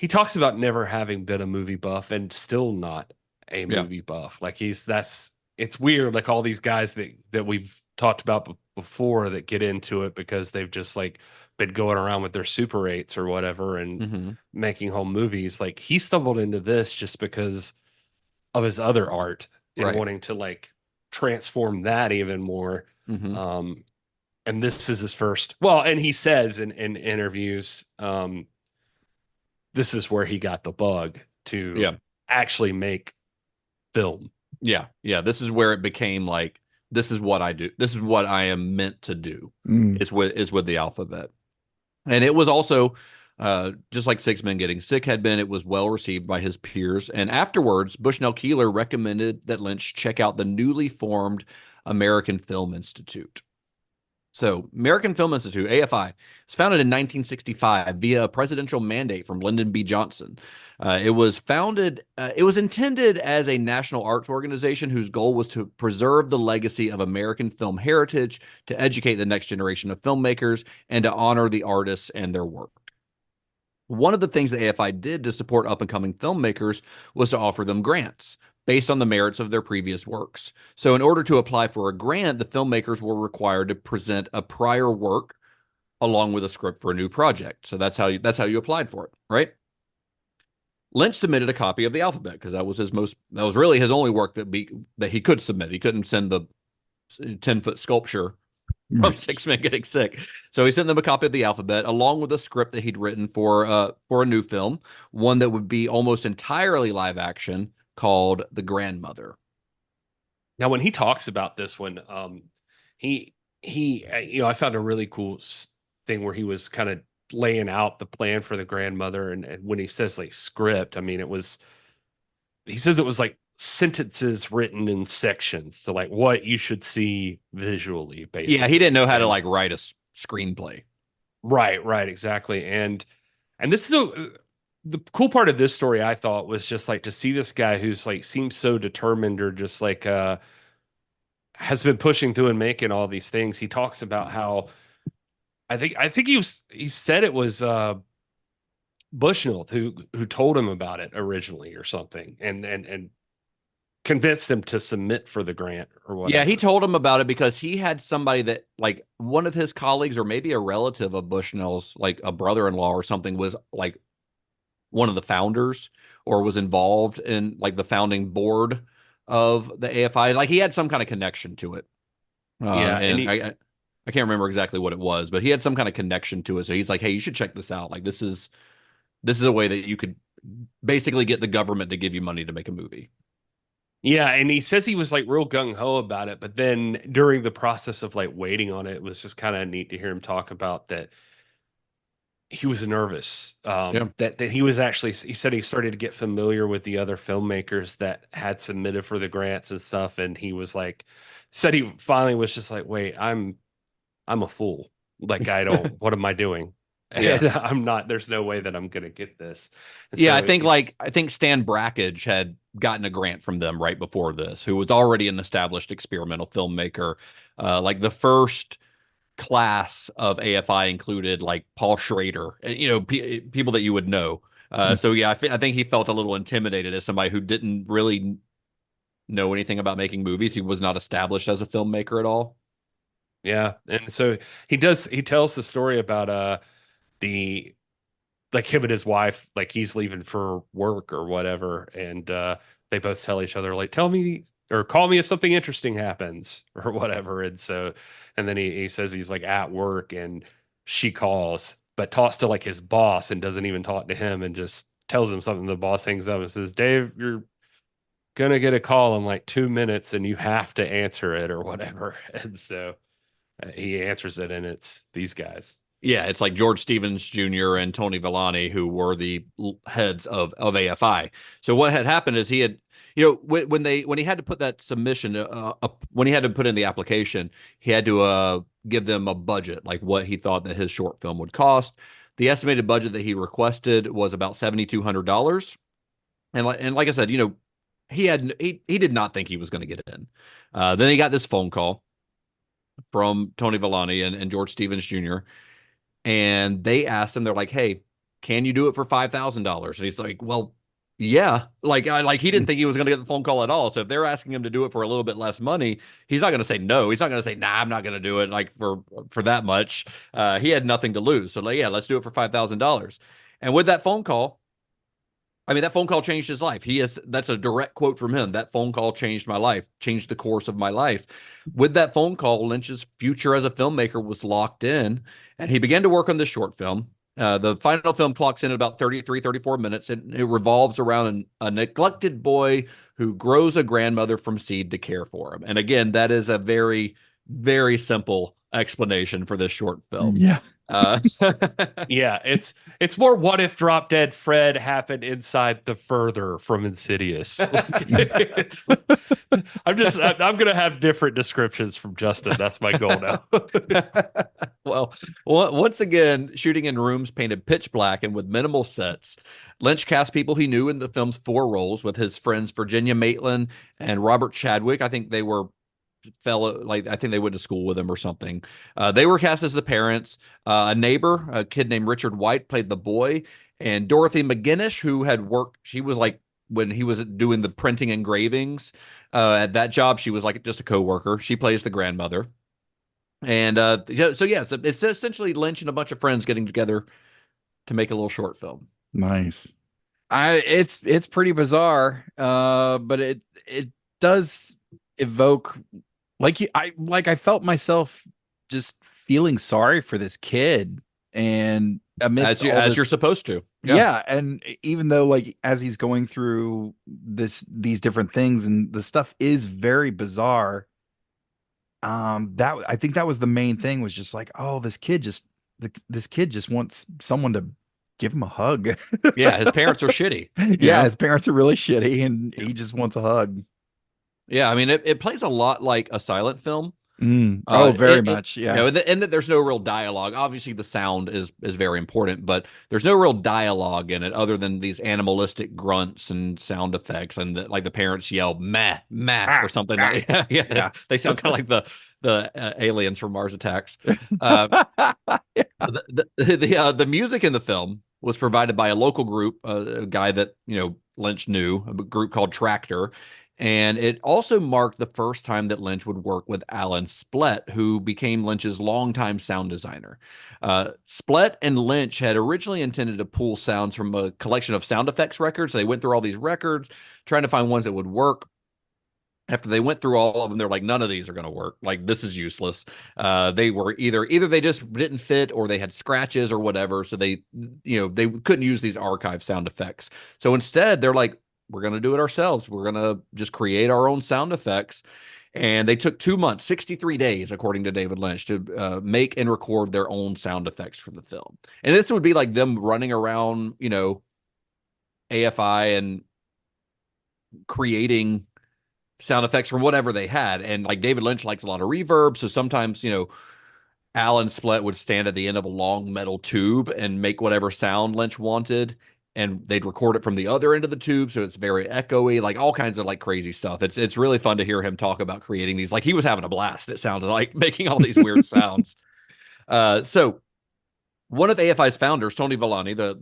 he talks about never having been a movie buff and still not a Yeah. movie buff. Like it's weird. Like all these guys that we've talked about before that get into it because they've just like been going around with their Super 8s or whatever and Mm-hmm. making home movies. Like he stumbled into this just because of his other art and Right. wanting to like transform that even more. Mm-hmm. And this is his first. Well, and he says in interviews, this is where he got the bug to Yeah. actually make film. Yeah. Yeah. This is where it became like, this is what I do. This is what I am meant to do. It's with the alphabet. And it was also, just like Six Men Getting Sick had been, it was well received by his peers. And afterwards, Bushnell Keeler recommended that Lynch check out the newly formed American Film Institute. So, American Film Institute, AFI, was founded in 1965 via a presidential mandate from Lyndon B. Johnson. It was intended as a national arts organization whose goal was to preserve the legacy of American film heritage, to educate the next generation of filmmakers, and to honor the artists and their work. One of the things that AFI did to support up-and-coming filmmakers was to offer them grants based on the merits of their previous works. So in order to apply for a grant, the filmmakers were required to present a prior work along with a script for a new project. So that's how you applied for it, right? Lynch submitted a copy of the alphabet because that was really his only work that he could submit. He couldn't send the 10-foot sculpture from Six Men Getting Sick. So he sent them a copy of the alphabet along with a script that he'd written for a new film, one that would be almost entirely live action, called The Grandmother. Now, when he talks about this one, he I found a really cool thing where he was kind of laying out the plan for The Grandmother, and when he says like script, I mean he says it was like sentences written in sections, so like what you should see visually, basically. Yeah, he didn't know how to like write a screenplay. Right, exactly, and this is the cool part of this story, I thought, was just like to see this guy who's like seems so determined or just like has been pushing through and making all these things. He talks about how I think he said it was Bushnell who told him about it originally or something and convinced him to submit for the grant or whatever. Yeah, he told him about it because he had somebody that like one of his colleagues or maybe a relative of Bushnell's, like a brother-in-law or something, was like one of the founders or was involved in like the founding board of the AFI. Like he had some kind of connection to it. And I can't remember exactly what it was, but he had some kind of connection to it. So he's like, hey, you should check this out. Like this is a way that you could basically get the government to give you money to make a movie. Yeah, and he says he was like real gung-ho about it, but then during the process of like waiting on it, it was just kind of neat to hear him talk about that he was nervous. That he was actually, he said he started to get familiar with the other filmmakers that had submitted for the grants and stuff, and he was like, said he finally was just like, wait, I'm a fool. Like what am I doing? Yeah. And I'm not, there's no way that I'm going to get this. And Yeah, so I think Stan Brakhage had gotten a grant from them right before this, who was already an established experimental filmmaker. Like the first class of AFI included like Paul Schrader, people that you would know. So yeah, I think he felt a little intimidated as somebody who didn't really know anything about making movies. He was not established as a filmmaker at all. Yeah, and so he tells the story about the like him and his wife, like he's leaving for work or whatever, and they both tell each other like, tell me or call me if something interesting happens or whatever. And so, and then he says he's like at work and she calls, but talks to like his boss and doesn't even talk to him and just tells him something. The boss hangs up and says, Dave, you're gonna get a call in like 2 minutes and you have to answer it or whatever. And so he answers it, and it's these guys. Yeah, it's like George Stevens Jr. and Tony Villani, who were the heads of AFI. So what had happened is he had, when he had to put that submission, when he had to put in the application, he had to give them a budget, like what he thought that his short film would cost. The estimated budget that he requested was about $7,200, and like I said, he did not think he was going to get in. Then he got this phone call from Tony Villani and George Stevens Jr., and they asked him, they're like, hey, can you do it for $5,000? And he's like, well, yeah. Like he didn't think he was going to get the phone call at all. So if they're asking him to do it for a little bit less money, he's not going to say no. He's not going to say, nah, I'm not going to do it like for that much. He had nothing to lose. So like, yeah, let's do it for $5,000. And with that phone call, I mean, that phone call changed his life. That's a direct quote from him. That phone call changed my life, changed the course of my life. With that phone call, Lynch's future as a filmmaker was locked in, and he began to work on this short film. The final film clocks in at about 33, 34 minutes, and it revolves around a neglected boy who grows a grandmother from seed to care for him. And again, that is a very, very simple explanation for this short film. Yeah. Yeah, it's more what if Drop Dead Fred happened inside the further from Insidious. I'm gonna have different descriptions from Justin. That's my goal now. Well, once again, shooting in rooms painted pitch black and with minimal sets, Lynch cast people he knew in the film's 4 roles with his friends Virginia Maitland and Robert Chadwick. I think they were I think they went to school with him or something. They were cast as the parents. A neighbor, a kid named Richard White, played the boy, and Dorothy McGinnish, who had worked, she was like, when he was doing the printing engravings, at that job, she was like just a co-worker. She plays the grandmother. And so it's essentially Lynch and a bunch of friends getting together to make a little short film. Nice. It's pretty bizarre, but it does evoke, I felt myself just feeling sorry for this kid, and amidst as you're supposed to. Yeah. And even though like as he's going through these different things and the stuff is very bizarre, that I think that was the main thing, was just like, oh, this kid just wants someone to give him a hug. Yeah, his parents are shitty. Yeah, his parents are really shitty, and he just wants a hug. Yeah, I mean, it plays a lot like a silent film. Very much. Yeah. And that there's no real dialogue. Obviously, the sound is very important, but there's no real dialogue in it other than these animalistic grunts and sound effects, and like the parents yell "meh, meh" or something like that. Yeah. They sound kind of like the aliens from Mars Attacks. The music in the film was provided by a local group, a guy that Lynch knew, a group called Tractor. And it also marked the first time that Lynch would work with Alan Splett, who became Lynch's longtime sound designer. Splett and Lynch had originally intended to pull sounds from a collection of sound effects records. They went through all these records, trying to find ones that would work. After they went through all of them, they're like, none of these are going to work. Like, this is useless. They were either they just didn't fit, or they had scratches or whatever. So they couldn't use these archive sound effects. So instead, they're like, we're going to do it ourselves. We're going to just create our own sound effects. And they took 2 months, 63 days, according to David Lynch, to make and record their own sound effects for the film. And this would be like them running around, AFI and creating sound effects from whatever they had. And like David Lynch likes a lot of reverb. So sometimes, Alan Splett would stand at the end of a long metal tube and make whatever sound Lynch wanted. And they'd record it from the other end of the tube, so it's very echoey, like all kinds of like crazy stuff. It's really fun to hear him talk about creating these. Like he was having a blast, it sounded like, making all these weird sounds. So one of AFI's founders, Tony Villani, one of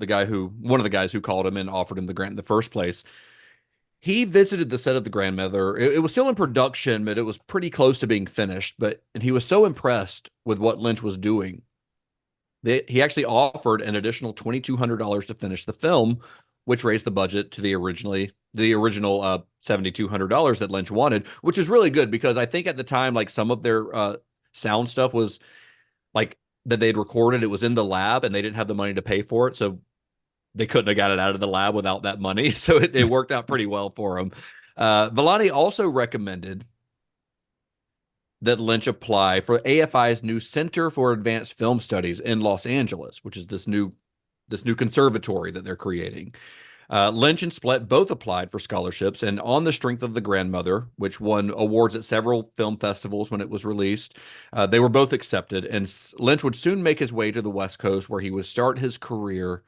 the guys who called him and offered him the grant in the first place, he visited the set of The Grandmother. It was still in production, but it was pretty close to being finished. And he was so impressed with what Lynch was doing, he actually offered an additional $2,200 to finish the film, which raised the budget to the original $7,200 that Lynch wanted, which is really good because I think at the time, like some of their sound stuff was like that they'd recorded, it was in the lab and they didn't have the money to pay for it. So they couldn't have got it out of the lab without that money. So it worked out pretty well for them. Villani also recommended that Lynch apply for AFI's new Center for Advanced Film Studies in Los Angeles, which is this new conservatory that they're creating. Lynch and Splett both applied for scholarships, and on the strength of The Grandmother, which won awards at several film festivals when it was released, they were both accepted, and Lynch would soon make his way to the West Coast, where he would start his career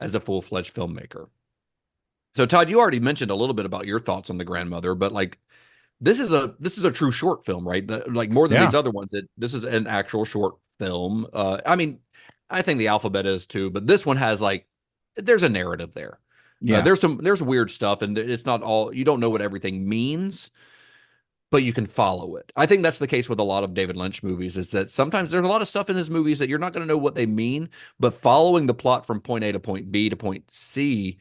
as a full-fledged filmmaker. So, Todd, you already mentioned a little bit about your thoughts on The Grandmother, but like, this is a true short film, right? Like more than these other ones, this is an actual short film. I mean, I think The Alphabet is too, but this one has like there's a narrative there. Yeah. There's weird stuff, and it's not all, you don't know what everything means, but you can follow it. I think that's the case with a lot of David Lynch movies, is that sometimes there's a lot of stuff in his movies that you're not going to know what they mean, but following the plot from point A to point B to point C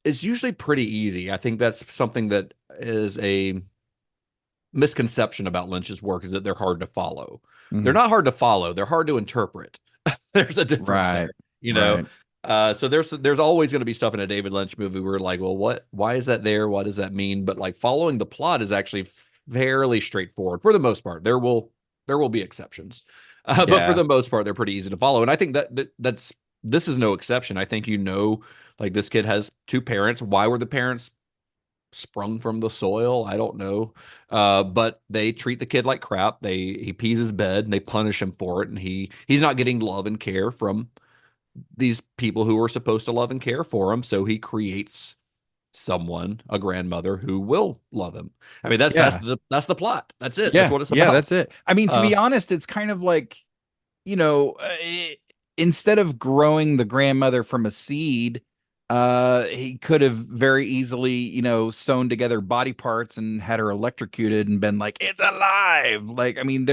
is usually pretty easy. I think that's something that is a misconception about Lynch's work, is that they're hard to follow. Mhm. They're not hard to follow. They're hard to interpret. There's a difference Right. there, you know? Right. So there's always going to be stuff in a David Lynch movie where like, well, why is that there? What does that mean? But like following the plot is actually fairly straightforward for the most part. There will be exceptions. But for the most part, they're pretty easy to follow. And I think this is no exception. I think, like this kid has two parents. Why were the parents sprung from the soil? I don't know. But they treat the kid like crap. He pees his bed and they punish him for it. And he's not getting love and care from these people who are supposed to love and care for him. So he creates a grandmother who will love him. I mean, that's the plot. That's it. That's what it's about. Yeah, that's it. I mean, to be honest, it's kind of like, instead of growing the grandmother from a seed, he could have very easily, sewn together body parts and had her electrocuted and been like, it's alive. Like, I mean,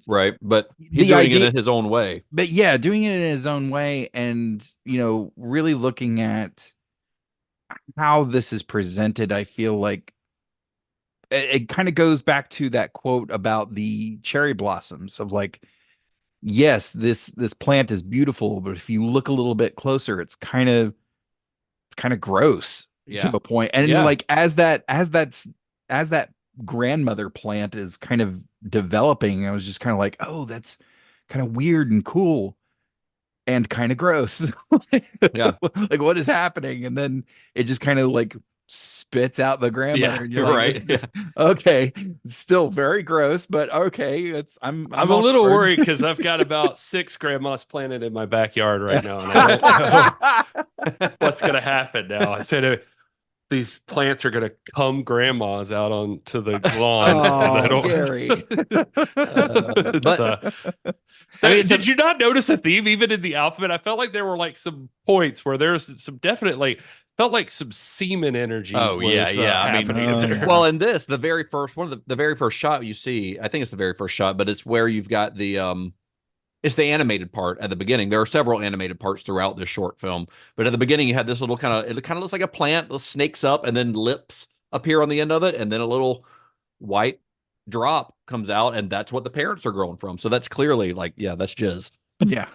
right. But he's doing it in his own way. But yeah, doing it in his own way, and, really looking at how this is presented, I feel like it kind of goes back to that quote about the cherry blossoms of like, yes, this plant is beautiful, but if you look a little bit closer, it's kind of gross to a point. And like as that grandmother plant is kind of developing, I was just kind of like, oh, that's kind of weird and cool and kind of gross. Like what is happening? And then it just kind of like spits out the grandmother. And you're like, right. Okay, it's still very gross, but okay. I'm a little worried because I've got about 6 grandmas planted in my backyard right now, and I don't know what's going to happen now. I said these plants are going to come grandmas out onto the lawn. Oh, Gary. Did you not notice a theme even in the alphabet? I felt like there were like some points where there's some definitely felt like some semen energy. Oh, happening in there. Well, in this, the very first shot you see, I think it's the very first shot, but it's where you've got it's the animated part at the beginning. There are several animated parts throughout this short film, but at the beginning you have this little it kind of looks like a plant that snakes up and then lips appear on the end of it, and then a little white drop comes out, and that's what the parents are growing from. So that's clearly like, that's jizz. Yeah.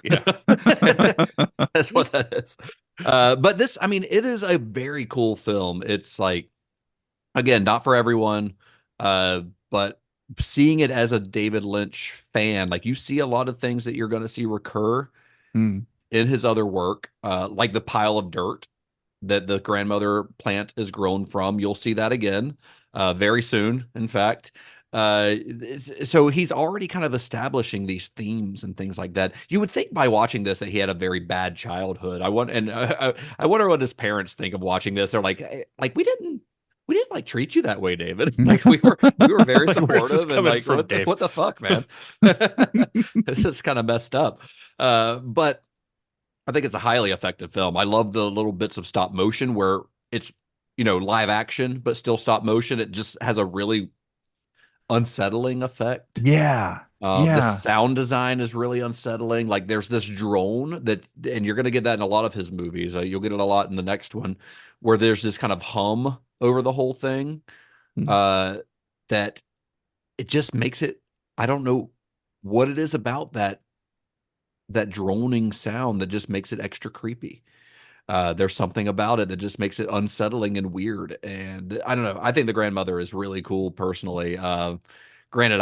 That's what that is. But this, I mean, it is a very cool film. It's like, again, not for everyone, but seeing it as a David Lynch fan, like you see a lot of things that you're going to see recur in his other work, like the pile of dirt that the grandmother plant is grown from. You'll see that again very soon, in fact. So he's already kind of establishing these themes and things like that. You would think by watching this that he had a very bad childhood. I wonder what his parents think of watching this. They're like we didn't like treat you that way, David. Like we were very supportive and like what the fuck, man. This is kind of messed up. But I think it's a highly effective film. I love the little bits of stop motion where it's live action but still stop motion. It just has a really unsettling effect. The sound design is really unsettling. Like there's this drone and you're going to get that in a lot of his movies. You'll get it a lot in the next one, where there's this kind of hum over the whole thing that it just makes it, I don't know what it is about that droning sound that just makes it extra creepy. There's something about it that just makes it unsettling and weird. And I don't know. I think The Grandmother is really cool personally. Granted,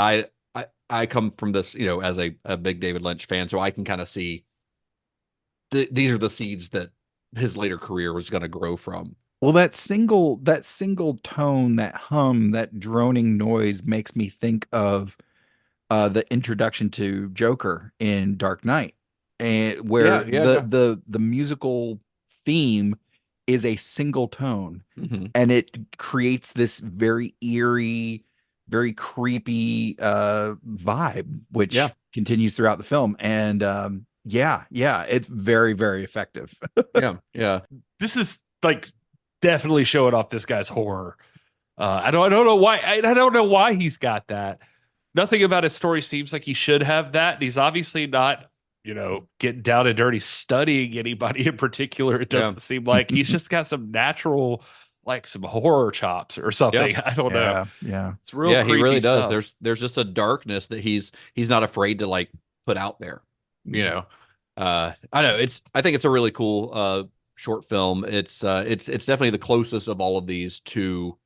I come from this, as a big David Lynch fan, so I can kind of see these are the seeds that his later career was going to grow from. Well, that single tone, that hum, that droning noise makes me think of the introduction to Joker in Dark Knight, and where the musical theme is a single tone, and it creates this very eerie, very creepy vibe, which continues throughout the film. And Yeah, yeah, it's very, very effective. Yeah, yeah. This is like definitely showing off this guy's horror. I don't know why. I don't know why he's got that. Nothing about his story seems like he should have that. And he's obviously not, getting down and dirty studying anybody in particular. It doesn't seem like he's just got some natural, like some horror chops or something. Yeah. I don't know. Yeah. It's real. Yeah, he really does. Stuff. There's just a darkness that he's not afraid to like put out there. I know I think it's a really cool short film. It's definitely the closest of all of these to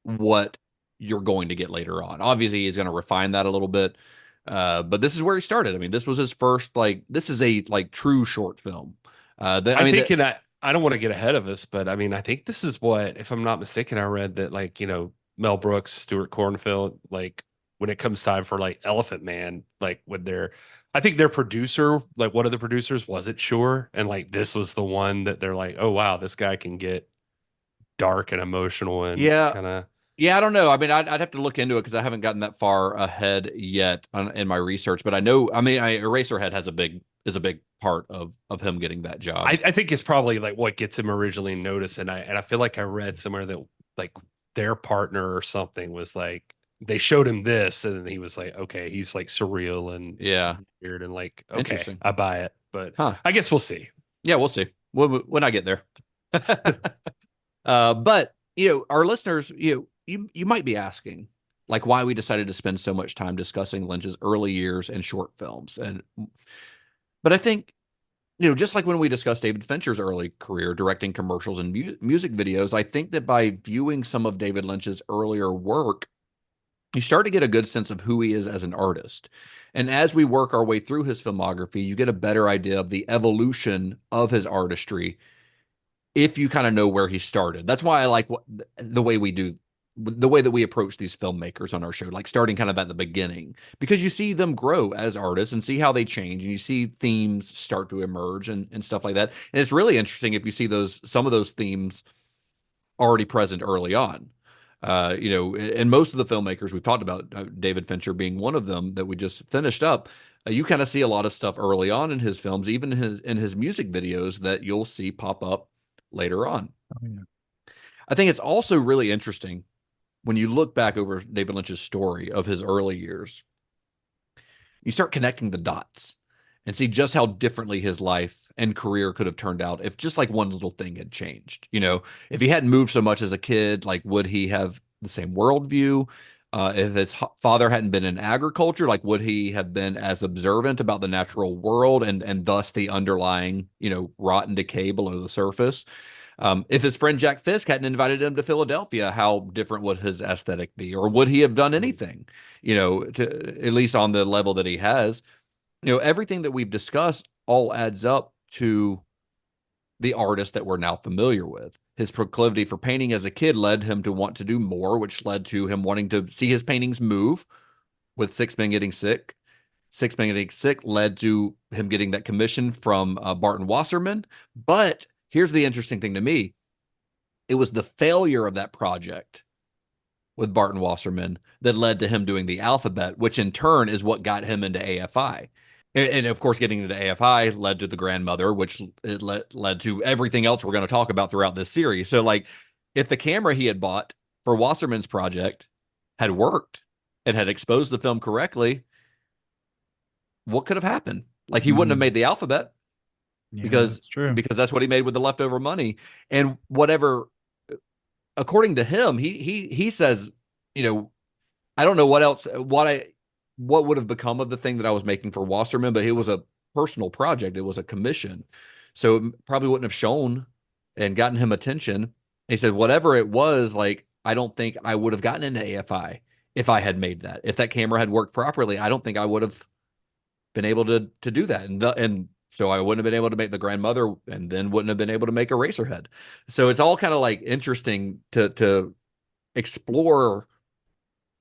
what you're going to get later on. Obviously, he's going to refine that a little bit. But this is where he started. I mean, this was his first, this is a true short film. I don't want to get ahead of us, but I mean, I think this is what, if I'm not mistaken, I read that Mel Brooks, Stuart Cornfield, when it comes time for Elephant Man, I think their producer, one of the producers wasn't sure. And this was the one that they're like, oh, wow, this guy can get dark and emotional and kind of. Yeah, I don't know. I mean, I'd have to look into it because I haven't gotten that far ahead yet in my research. But I know, Eraserhead is a big part of him getting that job. I think it's probably what gets him originally noticed. And I feel like I read somewhere that their partner or something was they showed him this, and he was like, okay, he's surreal and weird and okay, interesting. I buy it. But I guess we'll see. Yeah, we'll see when I get there. But our listeners, you might be asking why we decided to spend so much time discussing Lynch's early years and short films. But I think, just like when we discussed David Fincher's early career directing commercials and music videos, I think that by viewing some of David Lynch's earlier work, you start to get a good sense of who he is as an artist. And as we work our way through his filmography, you get a better idea of the evolution of his artistry if you kind of know where he started. That's why I like the way that we approach these filmmakers on our show, starting kind of at the beginning, because you see them grow as artists and see how they change, and you see themes start to emerge and stuff like that. And it's really interesting if you see some of those themes already present early on. And most of the filmmakers we've talked about, David Fincher being one of them that we just finished up, you kind of see a lot of stuff early on in his films, even in his music videos, that you'll see pop up later on. Oh, yeah. I think it's also really interesting when you look back over David Lynch's story of his early years, you start connecting the dots and see just how differently his life and career could have turned out if just one little thing had changed. If he hadn't moved so much as a kid, would he have the same worldview? If his father hadn't been in agriculture, would he have been as observant about the natural world and thus the underlying, rot and decay below the surface? If his friend Jack Fisk hadn't invited him to Philadelphia, how different would his aesthetic be? Or would he have done anything, to at least on the level that he has? Everything that we've discussed all adds up to the artist that we're now familiar with. His proclivity for painting as a kid led him to want to do more, which led to him wanting to see his paintings move, with Six Men Getting Sick. Six Men Getting Sick led to him getting that commission from Barton Wasserman. But here's the interesting thing to me. It was the failure of that project with Barton Wasserman that led to him doing the alphabet, which in turn is what got him into AFI. And of course, getting into AFI led to The Grandmother, which it led to everything else we're going to talk about throughout this series. So, if the camera he had bought for Wasserman's project had worked and had exposed the film correctly, what could have happened? He wouldn't have made the alphabet, because that's what he made with the leftover money. And whatever, according to him, he says, I don't know what would have become of the thing that I was making for Wasserman, but it was a personal project. It was a commission. So it probably wouldn't have shown and gotten him attention. And he said, whatever it was, I don't think I would have gotten into AFI if I had made that. If that camera had worked properly, I don't think I would have been able to do that. And so I wouldn't have been able to make The Grandmother, and then wouldn't have been able to make Eraserhead. So it's all kind of interesting to explore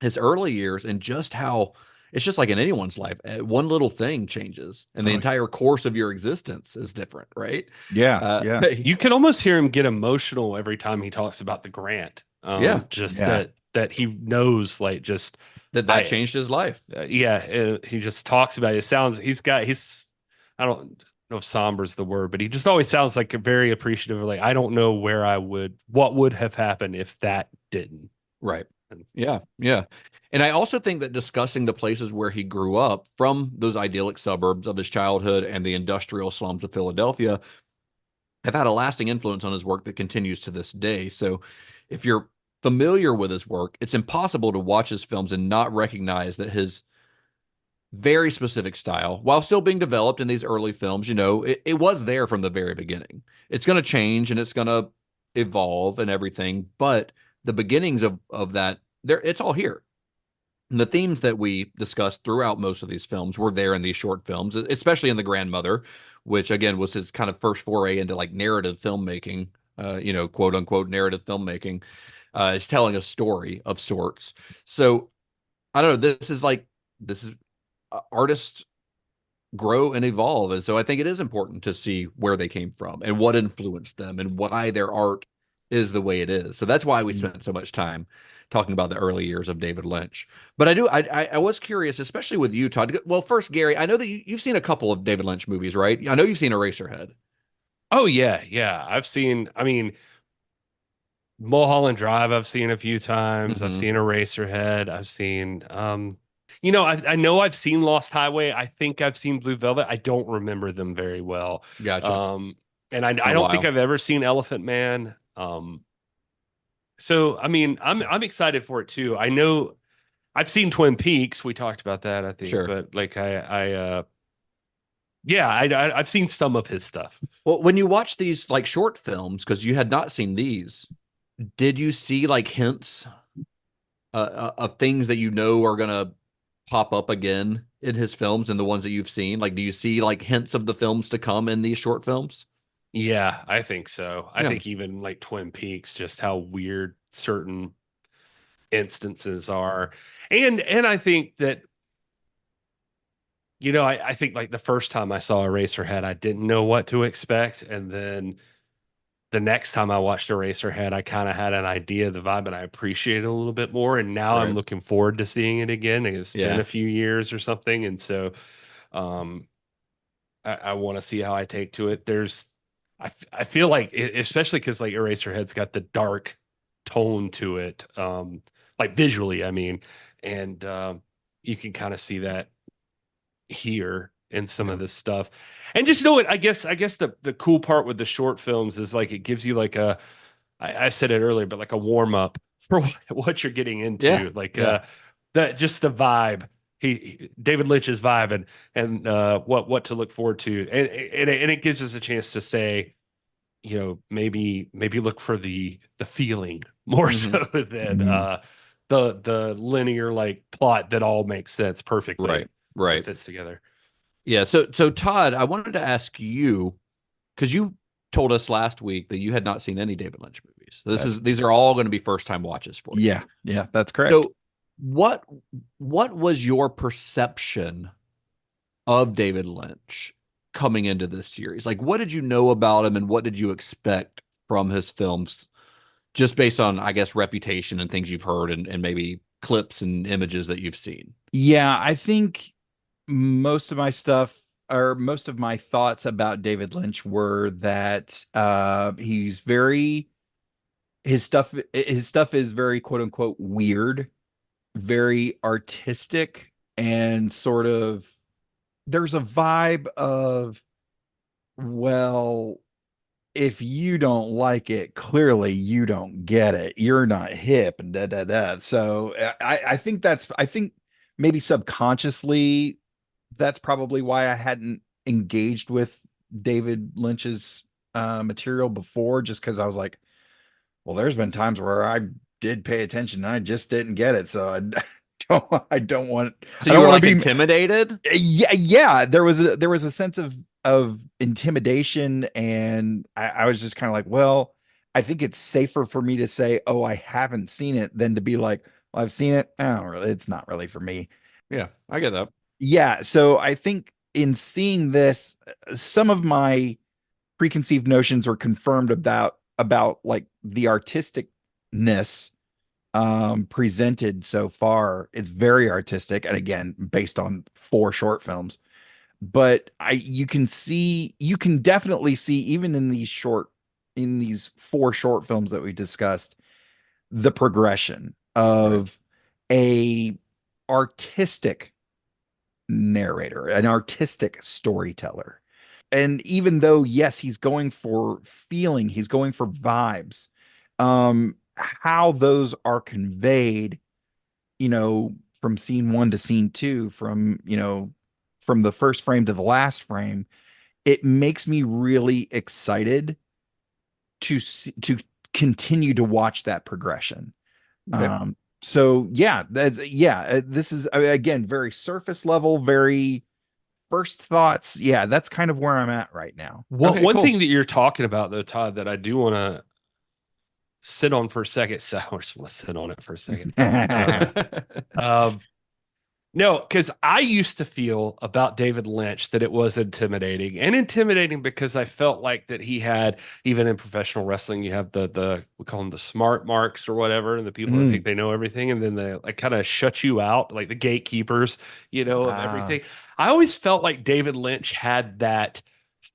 his early years and just how it's just like in anyone's life. One little thing changes and the entire course of your existence is different, right? Yeah. You can almost hear him get emotional every time he talks about the grant. That he knows, that changed his life. He just talks about it. It sounds, he's I don't know if somber is the word, but he just always sounds like a very appreciative. Like, I don't know what would have happened if that didn't. Right. Yeah. Yeah. And I also think that discussing the places where he grew up from those idyllic suburbs of his childhood and the industrial slums of Philadelphia have had a lasting influence on his work that continues to this day. So if you're familiar with his work, it's impossible to watch his films and not recognize that his very specific style, while still being developed in these early films, it was there from the very beginning. It's going to change and it's going to evolve and everything, but the beginnings of that, it's all here. And the themes that we discussed throughout most of these films were there in these short films, especially in The Grandmother, which again was his kind of first foray into like narrative filmmaking, quote unquote narrative filmmaking. Is telling a story of sorts. So I don't know. This is artists grow and evolve, and so I think it is important to see where they came from and what influenced them and why their art is the way it is. So that's why we spent so much time talking about the early years of David Lynch. But I was curious, especially with you, Todd. Well, first, Gary, I know that you've seen a couple of David Lynch movies, right? I know you've seen Eraserhead. Oh yeah, yeah. I've seen. I mean, Mulholland Drive. I've seen a few times. I've Mhm. seen Eraserhead. I've seen. I know I've seen Lost Highway. I think I've seen Blue Velvet. I don't remember them very well. Gotcha. And I Been a don't think while. I've ever seen Elephant Man. So I mean, I'm excited for it too. I know I've seen Twin Peaks. We talked about that, I think, Sure. but like yeah, I've seen some of his stuff. Well, when you watch these like short films, because you had not seen these, did you see like hints of things that are gonna pop up again in his films and the ones that you've seen? Like, do you see like hints of the films to come in these short films? Yeah, I think so. I Yeah. think even like Twin Peaks, just how weird certain instances are. And I think that, I think like the first time I saw Eraserhead, I didn't know what to expect. And then the next time I watched Eraserhead, I kind of had an idea of the vibe and I appreciate it a little bit more. And now I'm Right. looking forward to seeing it again. It's been Yeah. a few years or something. And so um I want to see how I take to it. I feel like, especially because like Eraserhead's got the dark tone to it, like visually, I mean, and you can kind of see that here in some Yeah. of this stuff. And just know it, I guess the cool part with the short films is like it gives you like I said it earlier, but like a warm up for what you're getting Yeah. into. Like Yeah. that just the vibe. David Lynch's vibe and what to look forward to. And it gives us a chance to say, maybe look for the feeling more so than Mhm. the linear like plot that all makes sense perfectly. Right. Right. Fits together. Yeah. So Todd, I wanted to ask you, because you told us last week that you had not seen any David Lynch movies. These are all going to be first time watches for you. Yeah, that's correct. So what was your perception of David Lynch coming into this series? Like, what did you know about him and what did you expect from his films, just based on, I guess, reputation and things you've heard and maybe clips and images that you've seen? Yeah, I think most of my stuff or most of my thoughts about David Lynch were that his stuff is very quote unquote weird, very artistic, and sort of there's a vibe of, well, if you don't like it, clearly you don't get it. You're not hip and da da da. So I think maybe subconsciously that's probably why I hadn't engaged with David Lynch's material before, just because I was like, well, there's been times where I did pay attention and I just didn't get it. So I don't want So I you don't were want like to be intimidated? yeah, there was a sense of intimidation, and I was just kind of like, well, I think it's safer for me to say, oh, I haven't seen it, than to be like, well, I've seen it. I don't really, it's not really for me. Yeah, I get that. Yeah, so I think in seeing this, some of my preconceived notions were confirmed about like the artisticness presented so far. It's very artistic, and again, based on 4 short films. but you can definitely see, even in these 4 short films that we discussed, the progression of a artistic narrator, an artistic storyteller. And even though, yes, he's going for feeling, he's going for vibes, how those are conveyed, from scene 1 to scene 2, from the first frame to the last frame, it makes me really excited to continue to watch that progression. Okay. So yeah, this is, again, very surface level, very first thoughts. Yeah, that's kind of where I'm at right now. One cool. thing that you're talking about, though, Todd, that I do want to sit on for a second. So I just want to sit on it for a second. No, because I used to feel about David Lynch that it was intimidating because I felt like that he had, even in professional wrestling, you have we call them the smart marks or whatever, and the people that think they know everything, and then they like kind of shut you out, like the gatekeepers, of everything. I always felt like David Lynch had that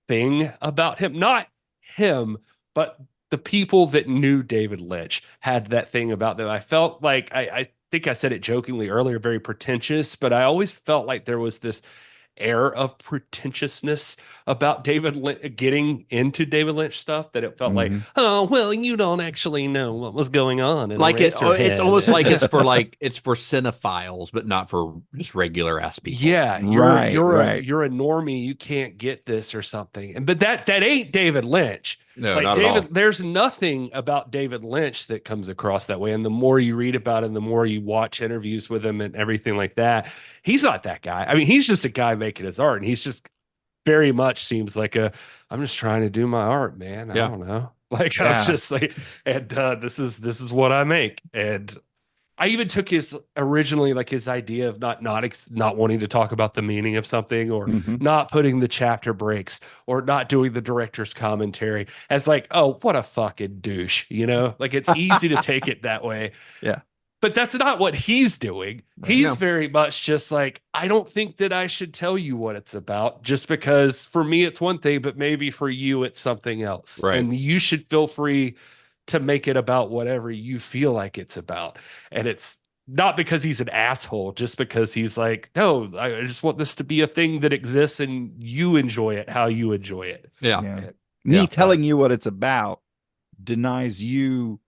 thing about him, not him, but the people that knew David Lynch had that thing about them. I felt like I think I said it jokingly earlier, very pretentious, but I always felt like there was this air of pretentiousness about David Lynch, getting into David Lynch stuff, that it felt like, oh, well, you don't actually know what was going on. Like it's almost like it's for cinephiles, but not for just regular ass people. Yeah, Right. you're a normie, you can't get this or something. But that ain't David Lynch. No, Like not David, at all. there's nothing about David Lynch that comes across that way. And the more you read about him, the more you watch interviews with him and everything like that, he's not that guy. I mean, he's just a guy making his art, and he's just very much seems like I'm just trying to do my art, man. I don't know. Like, I'm just like, and this is what I make. And I even took his originally, like, his idea of not wanting to talk about the meaning of something, or not putting the chapter breaks, or not doing the director's commentary, as like, oh, what a fucking douche, like it's easy to take it that way. Yeah. But that's not what he's doing. He's very much just like, I don't think that I should tell you what it's about, just because for me it's one thing, but maybe for you it's something else. Right. And you should feel free to make it about whatever you feel like it's about. And it's not because he's an asshole, just because he's like, no, I just want this to be a thing that exists and you enjoy it how you enjoy it. Yeah. Me telling you what it's about denies you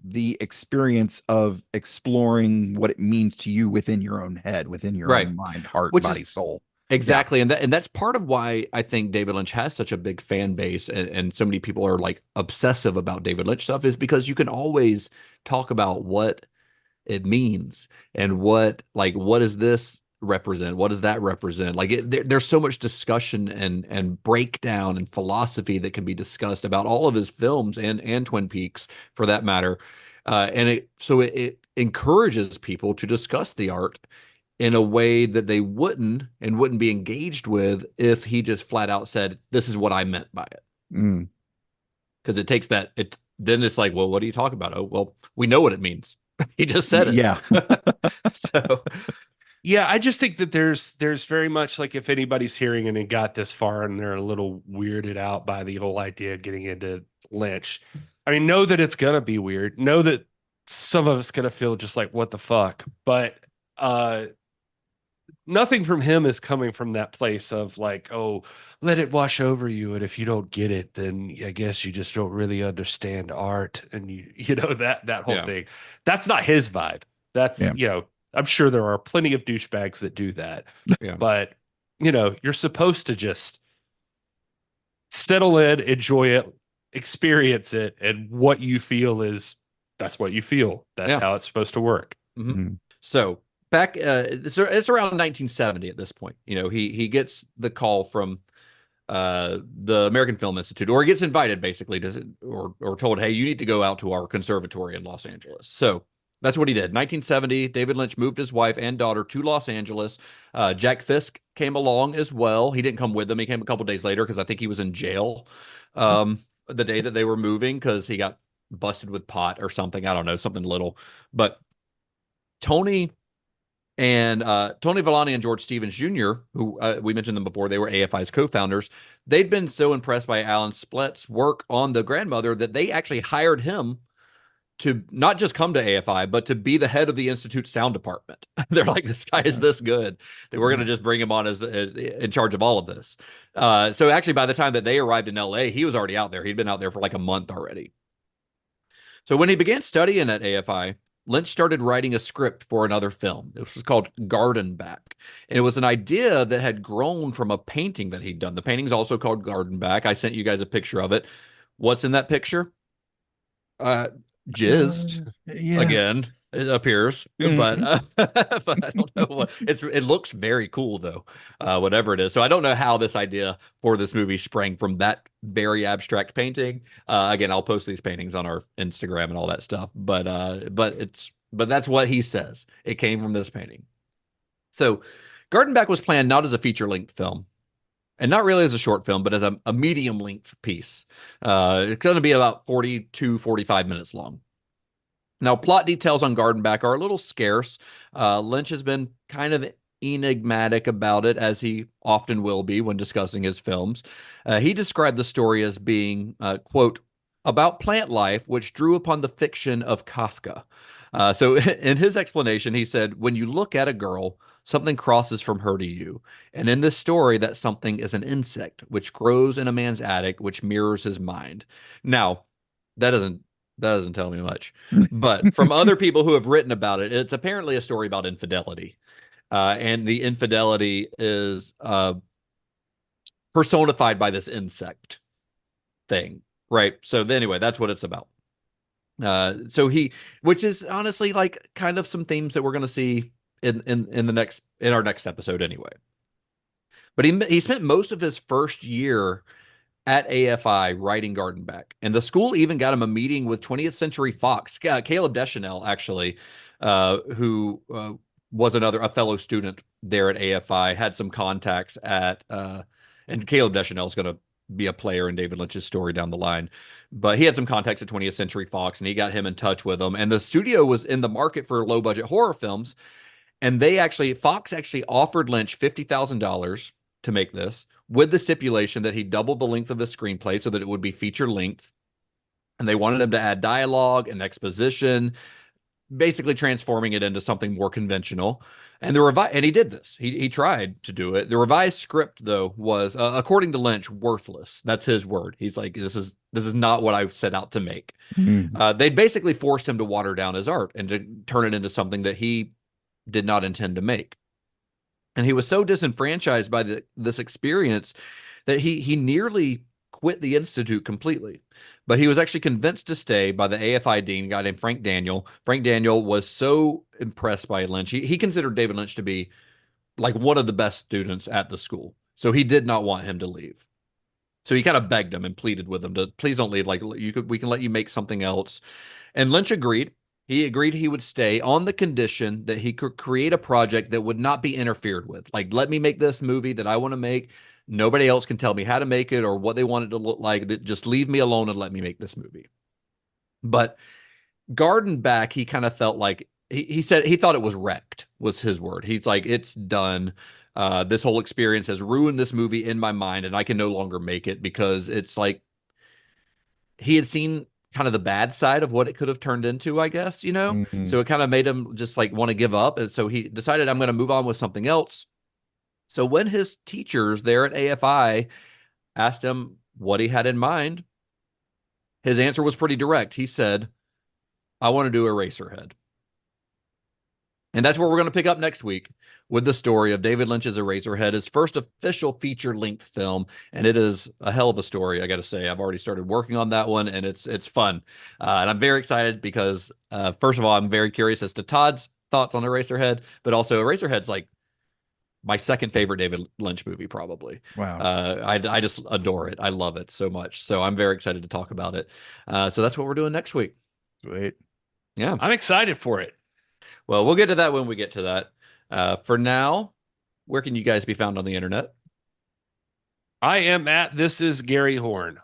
the experience of exploring what it means to you within your own head, within your own mind, heart, body, soul. Exactly. And that's part of why I think David Lynch has such a big fan base, and so many people are like obsessive about David Lynch stuff, is because you can always talk about what it means and what does this represent? What does that represent? Like there's so much discussion and breakdown and philosophy that can be discussed about all of his films and Twin Peaks, for that matter. And it encourages people to discuss the art in a way that they wouldn't be engaged with if he just flat out said, this is what I meant by it. Because it takes that, then it's like, well, what are you talking about? Oh, well, we know what it means. He just said it. Yeah. So yeah, I just think that there's very much, like, if anybody's hearing and it got this far and they're a little weirded out by the whole idea of getting into Lynch, I mean, know that it's gonna be weird. Know that some of us gonna feel just like, what the fuck? But nothing from him is coming from that place of like, oh, let it wash over you, and if you don't get it, then I guess you just don't really understand art, and that whole thing. That's not his vibe. That's I'm sure there are plenty of douchebags that do that. But you're supposed to just settle in, enjoy it, experience it, and what you feel that's what you feel. That's how it's supposed to work. So back, it's around 1970 at this point. He gets the call from the American Film Institute, or he gets invited basically or told, hey, you need to go out to our conservatory in Los Angeles. So that's what he did. 1970, David Lynch moved his wife and daughter to Los Angeles. Jack Fisk came along as well. He didn't come with them. He came a couple days later because I think he was in jail the day that they were moving, because he got busted with pot or something. I don't know, something little. But Tony And Tony Vellani and George Stevens Jr., who we mentioned them before, they were AFI's co-founders. They'd been so impressed by Alan Splett's work on The Grandmother that they actually hired him to not just come to AFI, but to be the head of the Institute's sound department. They're like, this guy is this good that we're going to just bring him on as in charge of all of this. So actually, by the time that they arrived in LA, he was already out there. He'd been out there for like a month already. So when he began studying at AFI, Lynch started writing a script for another film. It was called Garden Back. And it was an idea that had grown from a painting that he'd done. The painting's also called Garden Back. I sent you guys a picture of it. What's in that picture? Jizz again, it appears, but I don't know what it looks very cool though, whatever it is. So I don't know how this idea for this movie sprang from that very abstract painting. Again, I'll post these paintings on our Instagram and all that stuff, but that's what he says. It came from this painting. So Garden Back was planned not as a feature-length film, and not really as a short film, but as a medium-length piece. It's going to be about 42, 45 minutes long. Now, plot details on Garden Back are a little scarce. Lynch has been kind of enigmatic about it, as he often will be when discussing his films. He described the story as being, quote, about plant life, which drew upon the fiction of Kafka. So in his explanation, he said, when you look at a girl, something crosses from her to you. And in this story, that something is an insect, which grows in a man's attic, which mirrors his mind. Now, that doesn't tell me much. But from other people who have written about it, it's apparently a story about infidelity. And the infidelity is personified by this insect thing, right? So anyway, that's what it's about. Which is honestly like kind of some themes that we're going to see in our next episode anyway. But he spent most of his first year at AFI writing Garden Back, and the school even got him a meeting with 20th Century Fox. Caleb Deschanel, actually, who was a fellow student there at AFI, had some contacts at and Caleb Deschanel is going to be a player in David Lynch's story down the line. But he had some contacts at 20th Century Fox, and he got him in touch with them. And the studio was in the market for low-budget horror films, and Fox actually offered Lynch $50,000 to make this, with the stipulation that he doubled the length of the screenplay so that it would be feature length. And they wanted him to add dialogue and exposition, basically transforming it into something more conventional. And and he did this. He tried to do it. The revised script, though, was, according to Lynch, worthless. That's his word. He's like, this is not what I set out to make. They basically forced him to water down his art and to turn it into something that he did not intend to make. And he was so disenfranchised by this experience that he nearly quit the Institute completely. But he was actually convinced to stay by the AFI dean, a guy named Frank Daniel. Frank Daniel was so impressed by Lynch. He considered David Lynch to be like one of the best students at the school. So he did not want him to leave. So he kind of begged him and pleaded with him to, please don't leave. Like, we can let you make something else. And Lynch agreed. He agreed he would stay on the condition that he could create a project that would not be interfered with. Like, let me make this movie that I want to make. Nobody else can tell me how to make it or what they want it to look like. Just leave me alone and let me make this movie. But Garden Back, he kind of felt like, he said he thought it was wrecked, was his word. He's like, it's done. This whole experience has ruined this movie in my mind, and I can no longer make it, because it's like he had seen kind of the bad side of what it could have turned into, I guess, you know? So it kind of made him just like want to give up. And so he decided, I'm going to move on with something else. So when his teachers there at AFI asked him what he had in mind, his answer was pretty direct. He said, I want to do Eraserhead. And that's where we're going to pick up next week with the story of David Lynch's Eraserhead, his first official feature-length film. And it is a hell of a story, I got to say. I've already started working on that one, and it's fun. And I'm very excited because, first of all, I'm very curious as to Todd's thoughts on Eraserhead, but also Eraserhead's like my second favorite David Lynch movie, probably. Wow. I just adore it. I love it so much. So I'm very excited to talk about it. So that's what we're doing next week. Sweet. Yeah. I'm excited for it. Well, we'll get to that when we get to that. For now, where can you guys be found on the internet? I am at This Is Gary Horne.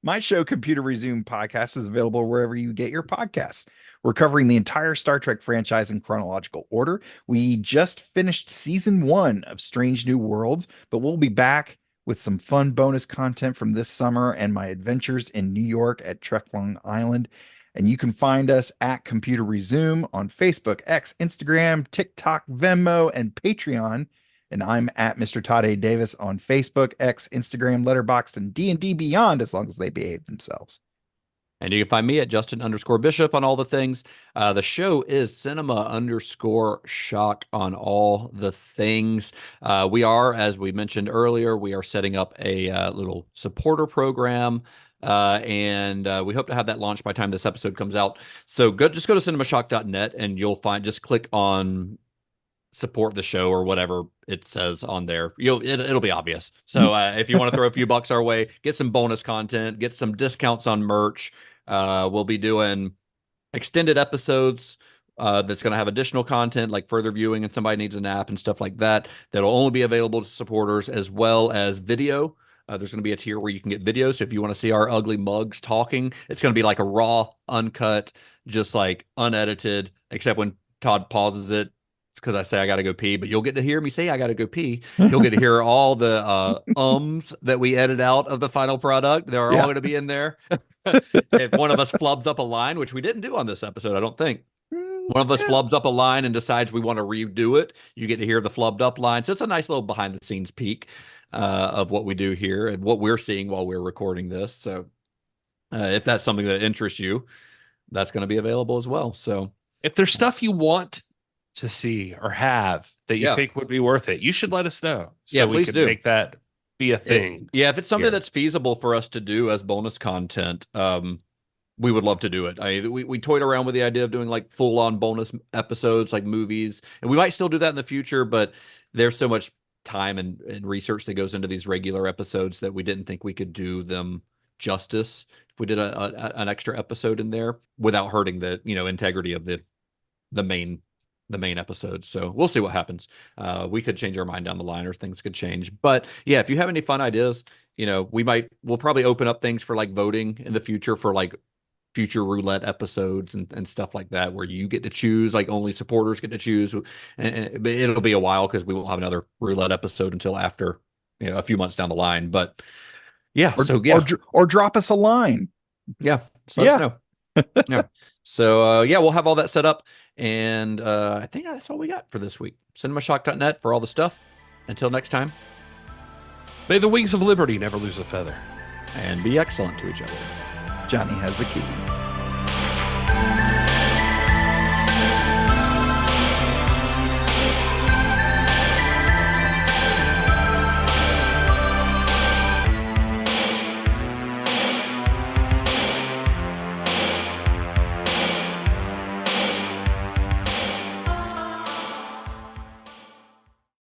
My show, Computer Resume Podcast, is available wherever you get your podcasts. We're covering the entire Star Trek franchise in chronological order. We just finished season 1 of Strange New Worlds, but we'll be back with some fun bonus content from this summer and my adventures in New York at Trek Long Island. And you can find us at Computer Resume on Facebook, X, Instagram, TikTok, Venmo, and Patreon. And I'm at Mr. Todd A. Davis on Facebook, X, Instagram, Letterboxd, and D&D Beyond, as long as they behave themselves. And you can find me at Justin_Bishop on all the things. The show is Cinema_Shock on all the things. We are, as we mentioned earlier, we are setting up a little supporter program. And we hope to have that launched by the time this episode comes out. So just go to cinemashock.net and you'll just click on support the show or whatever it says on there. It'll be obvious. So if you want to throw a few bucks our way, get some bonus content, get some discounts on merch. We'll be doing extended episodes that's going to have additional content like further viewing and somebody needs a nap and stuff like that. That'll only be available to supporters, as well as video. There's going to be a tier where you can get video. So if you want to see our ugly mugs talking, it's going to be like a raw, uncut, just like unedited, except when Todd pauses it because I say I got to go pee, but you'll get to hear me say I got to go pee. You'll get to hear all the ums that we edit out of the final product. They're all going to be in there. If one of us flubs up a line, which we didn't do on this episode, I don't think. One of us flubs up a line and decides we want to redo it. You get to hear the flubbed up line. So it's a nice little behind the scenes peek of what we do here and what we're seeing while we're recording this. So if that's something that interests you, that's going to be available as well. So if there's stuff you want to see or have that you think would be worth it, you should let us know. So please do. Make that be a thing. If it's something that's feasible for us to do as bonus content, we would love to do it. We toyed around with the idea of doing like full on bonus episodes, like movies, and we might still do that in the future, but there's so much time and research that goes into these regular episodes that we didn't think we could do them justice if we did an extra episode in there without hurting the integrity of the main episode. So we'll see what happens. We could change our mind down the line, or things could change. But yeah, if you have any fun ideas, we'll probably open up things for like voting in the future for like future roulette episodes and stuff like that, where you get to choose, like only supporters get to choose. But it'll be a while because we won't have another roulette episode until after a few months down the line. But or drop us a line. Yeah. So let us know. Yeah. So we'll have all that set up. And I think that's all we got for this week. Cinemashock.net for all the stuff. Until next time. May the wings of liberty never lose a feather. And be excellent to each other. Johnny has the keys.